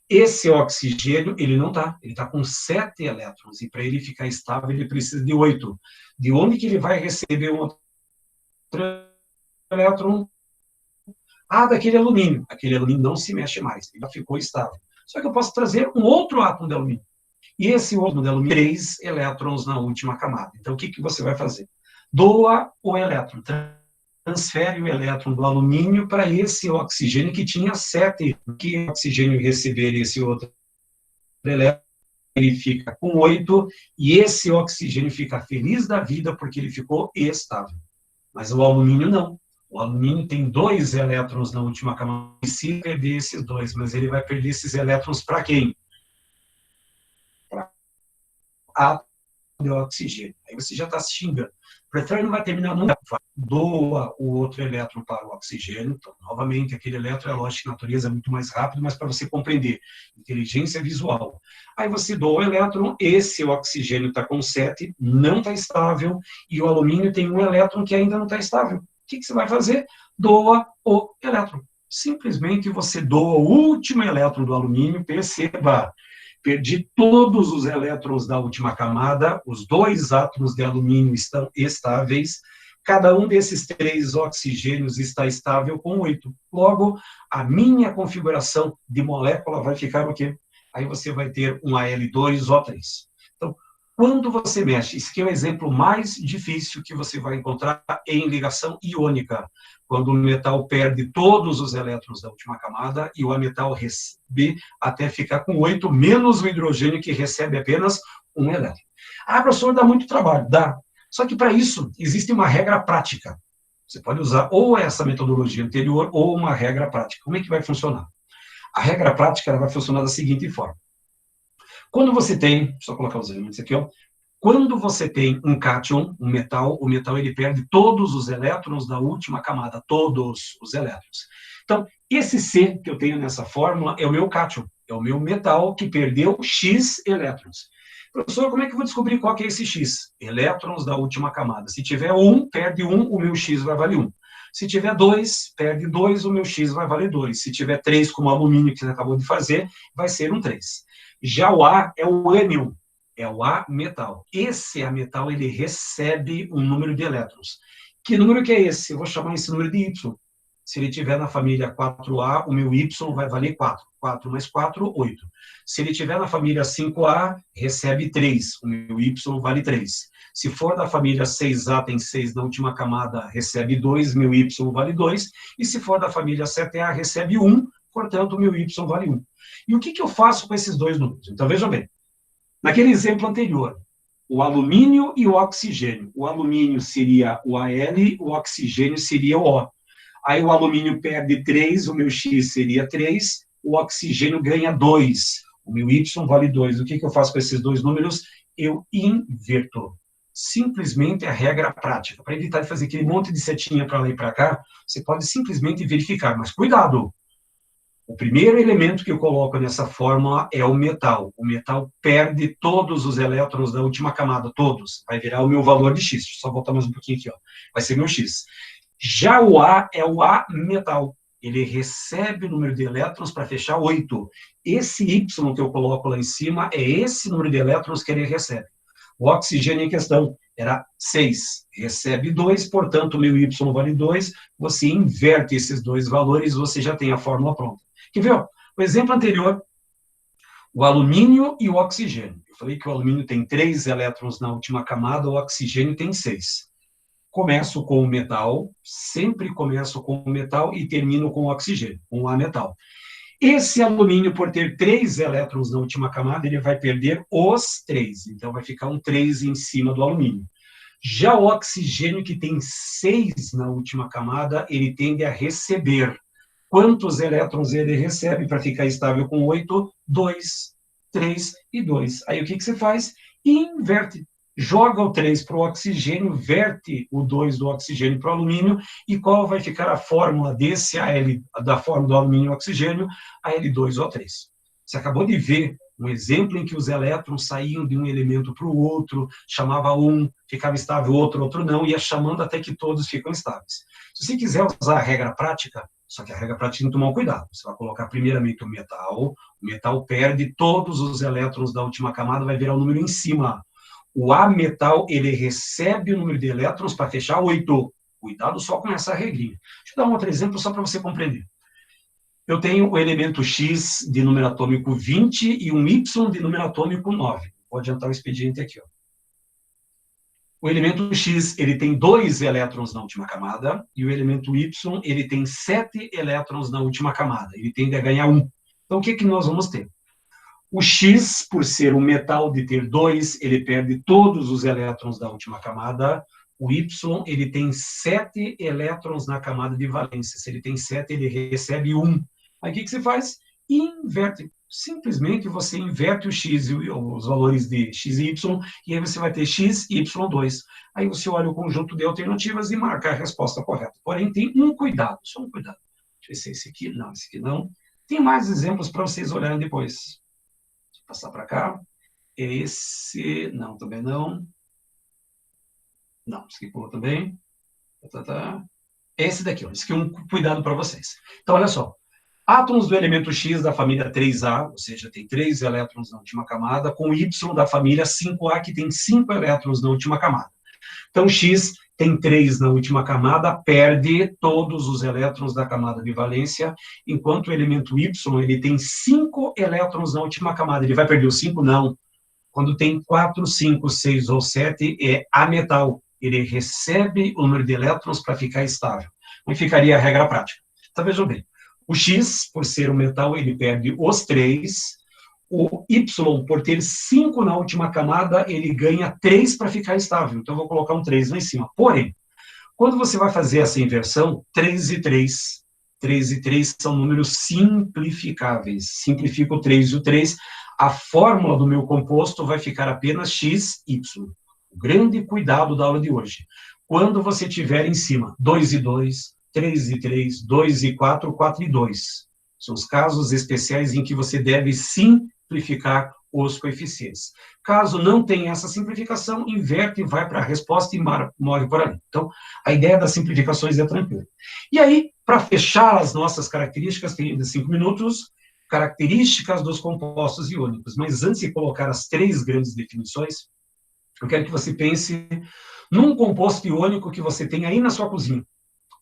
Esse oxigênio, ele não está. Ele está com 7 elétrons. E para ele ficar estável, ele precisa de 8. De onde que ele vai receber um outro elétron? Ah, daquele alumínio. Aquele alumínio não se mexe mais. Ele já ficou estável. Só que eu posso trazer um outro átomo de alumínio. E esse outro de alumínio, 3 elétrons na última camada. Então, o que você vai fazer? Doa o elétron. Transfere o elétron do alumínio para esse oxigênio que tinha 7. Que o oxigênio receber esse outro elétron, ele fica com 8, e esse oxigênio fica feliz da vida porque ele ficou estável. Mas o alumínio não. O alumínio tem 2 elétrons na última camada, e se perder esses 2, mas ele vai perder esses elétrons para quem? Para átomo de oxigênio. Aí você já está se xingando. O elétron vai terminar nunca. Doa o outro elétron para o oxigênio. Então, novamente, aquele elétron, é lógico que a natureza é muito mais rápido, mas para você compreender, inteligência visual. Aí você doa o elétron, esse oxigênio está com 7, não está estável, e o alumínio tem um elétron que ainda não está estável. O que você vai fazer? Doa o elétron. Simplesmente você doa o último elétron do alumínio, perceba, perdi todos os elétrons da última camada, os 2 átomos de alumínio estão estáveis, cada um desses 3 oxigênios está estável com 8. Logo, a minha configuração de molécula vai ficar o quê? Aí você vai ter um Al2O3. Então, quando você mexe, esse aqui é o exemplo mais difícil que você vai encontrar em ligação iônica, quando o metal perde todos os elétrons da última camada e o ametal recebe até ficar com 8, menos o hidrogênio, que recebe apenas um elétron. Ah, professor, dá muito trabalho. Dá. Só que para isso existe uma regra prática. Você pode usar ou essa metodologia anterior ou uma regra prática. Como é que vai funcionar? A regra prática ela vai funcionar da seguinte forma. Quando você tem, só colocar os elementos aqui, ó. Quando você tem um cátion, um metal, o metal ele perde todos os elétrons da última camada, todos os elétrons. Então, esse C que eu tenho nessa fórmula é o meu cátion, é o meu metal que perdeu X elétrons. Professor, como é que eu vou descobrir qual que é esse X? Elétrons da última camada. Se tiver 1, perde 1, o meu X vai valer 1. Se tiver 2, perde 2, o meu X vai valer 2. Se tiver 3, como o alumínio que você acabou de fazer, vai ser um 3. Já o A é o ânion, é o A metal. Esse A metal, ele recebe um número de elétrons. Que número que é esse? Eu vou chamar esse número de Y. Se ele tiver na família 4A, o meu Y vai valer 4. 4 mais 4, 8. Se ele tiver na família 5A, recebe 3. O meu Y vale 3. Se for da família 6A, tem 6 na última camada, recebe 2, meu Y vale 2. E se for da família 7A, recebe 1, portanto, o meu Y vale 1. E o que eu faço com esses dois números? Então, vejam bem. Naquele exemplo anterior, o alumínio e o oxigênio. O alumínio seria o Al, o oxigênio seria o O. Aí o alumínio perde 3, o meu X seria 3, o oxigênio ganha 2, o meu Y vale 2. O que eu faço com esses dois números? Eu inverto. Simplesmente a regra prática. Para evitar de fazer aquele monte de setinha para lá e para cá, você pode simplesmente verificar. Mas cuidado! O primeiro elemento que eu coloco nessa fórmula é o metal. O metal perde todos os elétrons da última camada, todos. Vai virar o meu valor de X. Deixa eu só voltar mais um pouquinho aqui, ó. Vai ser meu X. Já o A é o A metal. Ele recebe o número de elétrons para fechar 8. Esse Y que eu coloco lá em cima é esse número de elétrons que ele recebe. O oxigênio em questão era 6. Recebe 2, portanto, o meu Y vale 2. Você inverte esses dois valores, você já tem a fórmula pronta. Quer ver? O exemplo anterior, o alumínio e o oxigênio. Eu falei que o alumínio tem 3 elétrons na última camada, o oxigênio tem 6. Começo com o metal, sempre começo com o metal e termino com o oxigênio, com o A metal. Esse alumínio, por ter 3 elétrons na última camada, ele vai perder os 3. Então, vai ficar um 3 em cima do alumínio. Já o oxigênio, que tem 6 na última camada, ele tende a receber. Quantos elétrons ele recebe para ficar estável com 8? 2, 3 e 2. Aí, o que você faz? Inverte. Joga o 3 para o oxigênio, verte o 2 do oxigênio para o alumínio, e qual vai ficar a fórmula desse Al, da fórmula do alumínio e oxigênio? Al2O3. Você acabou de ver um exemplo em que os elétrons saíam de um elemento para o outro, chamava um, ficava estável, outro não, ia chamando até que todos ficam estáveis. Se você quiser usar a regra prática, só que a regra prática tem que tomar um cuidado. Você vai colocar primeiramente o metal perde todos os elétrons da última camada, vai virar o número em cima. O A metal, ele recebe o número de elétrons para fechar 8. Cuidado só com essa regrinha. Deixa eu dar um outro exemplo só para você compreender. Eu tenho o elemento X de número atômico 20 e um Y de número atômico 9. Vou adiantar o expediente aqui, ó. O elemento X, ele tem 2 elétrons na última camada, e o elemento Y, ele tem 7 elétrons na última camada. Ele tende a ganhar 1. Então, o que nós vamos ter? O X, por ser um metal de ter 2, ele perde todos os elétrons da última camada. O Y, ele tem 7 elétrons na camada de valência. Se ele tem 7, ele recebe 1. Aí o que você faz? Inverte. Simplesmente você inverte o X, os valores de X e Y, e aí você vai ter X, Y2. Aí você olha o conjunto de alternativas e marca a resposta correta. Porém, tem um cuidado, só um cuidado. Deixa eu ver se é esse aqui. Não, esse aqui não. Tem mais exemplos para vocês olharem depois. Passar para cá. Esse, não, também não. Não, esse aqui pulou também. Esse daqui, ó, esse aqui é um cuidado para vocês. Então, olha só. Átomos do elemento X da família 3A, ou seja, tem 3 elétrons na última camada, com Y da família 5A, que tem 5 elétrons na última camada. Então, X tem 3 na última camada, perde todos os elétrons da camada de valência, enquanto o elemento Y, ele tem 5 elétrons na última camada. Ele vai perder os 5? Não. Quando tem 4, 5, 6 ou 7, é ametal. Ele recebe o número de elétrons para ficar estável. Como ficaria a regra prática? Então, vejam bem. O X, por ser um metal, ele perde os 3. O Y, por ter 5 na última camada, ele ganha 3 para ficar estável. Então, eu vou colocar um 3 lá em cima. Porém, quando você vai fazer essa inversão, 3 e 3 são números simplificáveis. Simplifico o 3 e o 3, a fórmula do meu composto vai ficar apenas X, Y. O grande cuidado da aula de hoje. Quando você tiver em cima 2 e 2, 3 e 3, 2 e 4, 4 e 2. São os casos especiais em que você deve simplificar os coeficientes. Caso não tenha essa simplificação, inverte, vai para a resposta e morre por ali. Então, a ideia das simplificações é tranquila. E aí, para fechar as nossas características, tem ainda 5 minutos, características dos compostos iônicos. Mas antes de colocar as 3 grandes definições, eu quero que você pense num composto iônico que você tem aí na sua cozinha.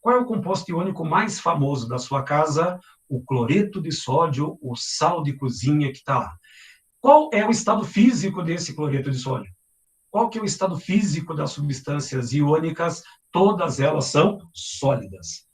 Qual é o composto iônico mais famoso da sua casa? O cloreto de sódio, o sal de cozinha que está lá. Qual é o estado físico desse cloreto de sódio? Qual que é o estado físico das substâncias iônicas? Todas elas são sólidas.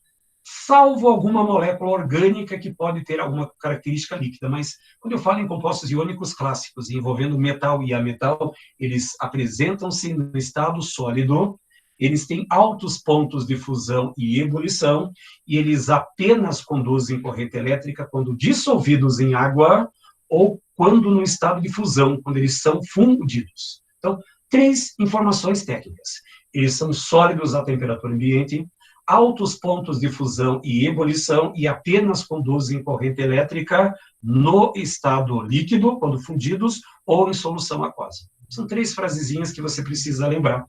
Salvo alguma molécula orgânica que pode ter alguma característica líquida, mas quando eu falo em compostos iônicos clássicos, envolvendo metal e ametal, eles apresentam-se no estado sólido, eles têm altos pontos de fusão e ebulição, e eles apenas conduzem corrente elétrica quando dissolvidos em água ou quando no estado de fusão, quando eles são fundidos. Então, 3 informações técnicas. Eles são sólidos à temperatura ambiente, altos pontos de fusão e ebulição, e apenas conduzem corrente elétrica no estado líquido, quando fundidos, ou em solução aquosa. São 3 frasezinhas que você precisa lembrar.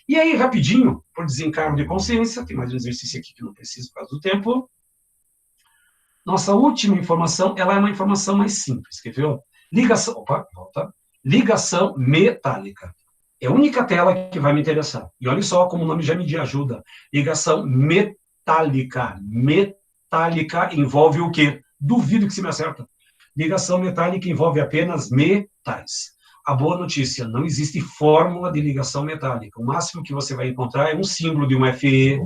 E aí, rapidinho, por desencargo de consciência, tem mais um exercício aqui que não preciso por causa do tempo. Nossa última informação, ela é uma informação mais simples, quer ver? Ligação, opa, volta. Ligação metálica. É a única tela que vai me interessar. E olha só como o nome já me ajuda. Ligação metálica. Metálica envolve o quê? Duvido que se me acerta. Ligação metálica envolve apenas metais. A boa notícia, não existe fórmula de ligação metálica. O máximo que você vai encontrar é um símbolo de um Fe,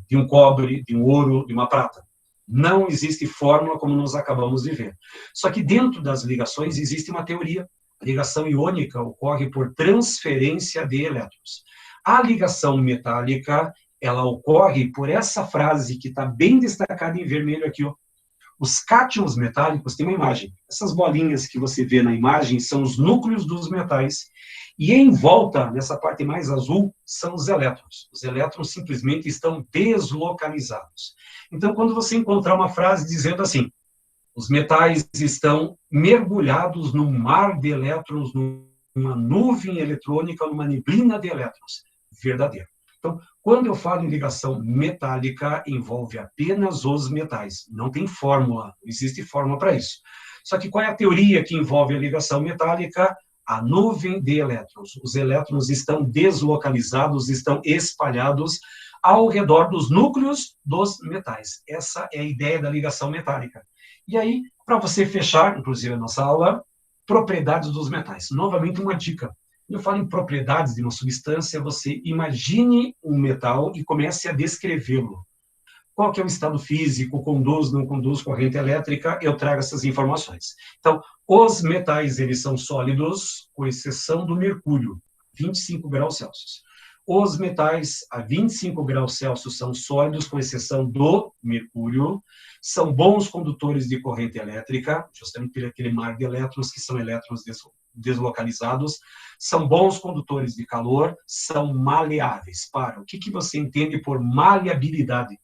de um cobre, de um ouro, de uma prata. Não existe fórmula como nós acabamos de ver. Só que dentro das ligações existe uma teoria. A ligação iônica ocorre por transferência de elétrons. A ligação metálica, ela ocorre por essa frase que está bem destacada em vermelho aqui, ó. Os cátions metálicos, tem uma imagem. Essas bolinhas que você vê na imagem são os núcleos dos metais. E em volta, nessa parte mais azul, são os elétrons. Os elétrons simplesmente estão deslocalizados. Então, quando você encontrar uma frase dizendo assim, os metais estão mergulhados num mar de elétrons, numa nuvem eletrônica, numa neblina de elétrons. Verdadeiro. Então, quando eu falo em ligação metálica, envolve apenas os metais. Não tem fórmula, não existe fórmula para isso. Só que qual é a teoria que envolve a ligação metálica? A nuvem de elétrons. Os elétrons estão deslocalizados, estão espalhados ao redor dos núcleos dos metais. Essa é a ideia da ligação metálica. E aí, para você fechar, inclusive a nossa aula, propriedades dos metais. Novamente, uma dica. Quando eu falo em propriedades de uma substância, você imagine um metal e comece a descrevê-lo. Qual que é o estado físico, conduz, não conduz corrente elétrica, eu trago essas informações. Então, os metais, eles são sólidos, com exceção do mercúrio, 25 graus Celsius. Os metais a 25 graus Celsius são sólidos, com exceção do mercúrio, são bons condutores de corrente elétrica, justamente por aquele mar de elétrons, que são elétrons deslocalizados, são bons condutores de calor, são maleáveis. O que você entende por maleabilidade?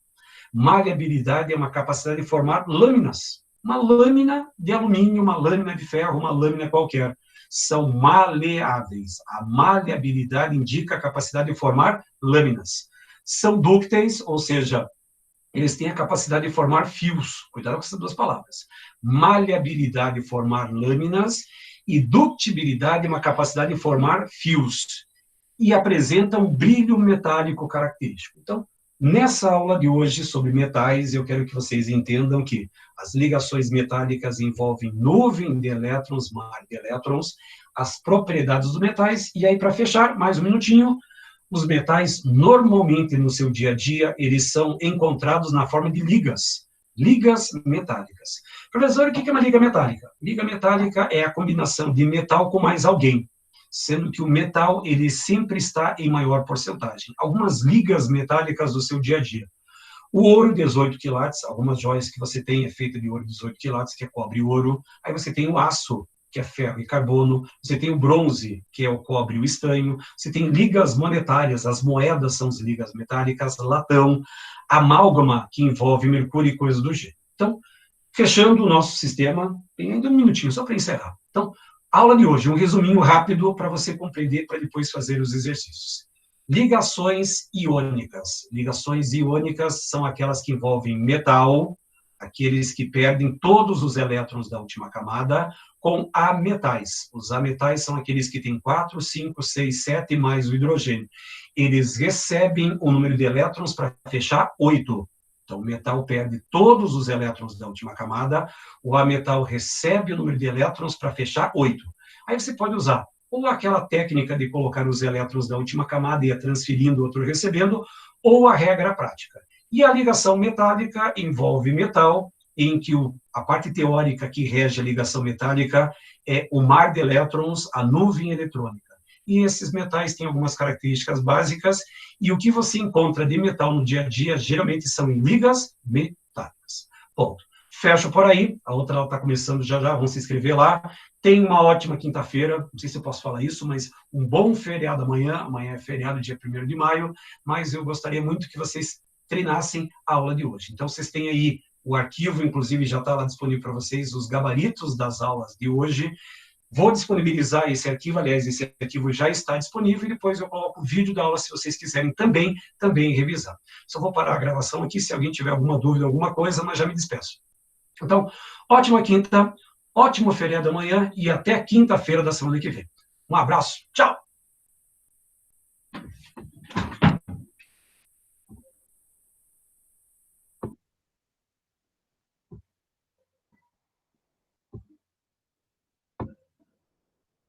Maleabilidade é uma capacidade de formar lâminas. Uma lâmina de alumínio, uma lâmina de ferro, uma lâmina qualquer. São maleáveis. A maleabilidade indica a capacidade de formar lâminas. São dúcteis, ou seja, eles têm a capacidade de formar fios. Cuidado com essas 2 palavras. Maleabilidade, formar lâminas, e ductibilidade, uma capacidade de formar fios. e apresenta um brilho metálico característico. Então, nessa aula de hoje sobre metais, eu quero que vocês entendam que as ligações metálicas envolvem nuvem de elétrons, mar de elétrons, as propriedades dos metais, e aí, para fechar, mais um minutinho, os metais, normalmente, no seu dia a dia, eles são encontrados na forma de ligas metálicas. Professor, o que é uma liga metálica? Liga metálica é a combinação de metal com mais alguém, sendo que o metal, ele sempre está em maior porcentagem. Algumas ligas metálicas do seu dia a dia. O ouro, 18 quilates, algumas joias que você tem é feita de ouro 18 quilates, que é cobre e ouro. Aí você tem o aço, que é ferro e carbono. Você tem o bronze, que é o cobre e o estanho. Você tem ligas monetárias, as moedas são as ligas metálicas, latão, amálgama, que envolve mercúrio e coisas do gênero. Então, fechando o nosso sistema, tem ainda um minutinho só para encerrar. Então, aula de hoje, um resuminho rápido para você compreender, para depois fazer os exercícios. Ligações iônicas. Ligações iônicas são aquelas que envolvem metal, aqueles que perdem todos os elétrons da última camada, com ametais. Os ametais são aqueles que têm 4, 5, 6, 7 mais o hidrogênio. Eles recebem o número de elétrons para fechar 8. Então, o metal perde todos os elétrons da última camada, o ametal recebe o número de elétrons para fechar 8. Aí você pode usar ou aquela técnica de colocar os elétrons da última camada e ir transferindo, outro recebendo, ou a regra prática. E a ligação metálica envolve metal, em que a parte teórica que rege a ligação metálica é o mar de elétrons, a nuvem eletrônica. E esses metais têm algumas características básicas, e o que você encontra de metal no dia a dia, geralmente são em ligas metálicas. Ponto. Fecho por aí, a outra está começando já, vão se inscrever lá. Tem uma ótima quinta-feira, não sei se eu posso falar isso, mas um bom feriado amanhã é feriado, dia 1º de maio, mas eu gostaria muito que vocês treinassem a aula de hoje. Então, vocês têm aí o arquivo, inclusive já está lá disponível para vocês, os gabaritos das aulas de hoje. Vou disponibilizar esse arquivo, aliás, esse arquivo já está disponível, e depois eu coloco o vídeo da aula, se vocês quiserem também revisar. Só vou parar a gravação aqui, se alguém tiver alguma dúvida, alguma coisa, mas já me despeço. Então, ótima quinta, ótimo feriado amanhã, e até quinta-feira da semana que vem. Um abraço, tchau!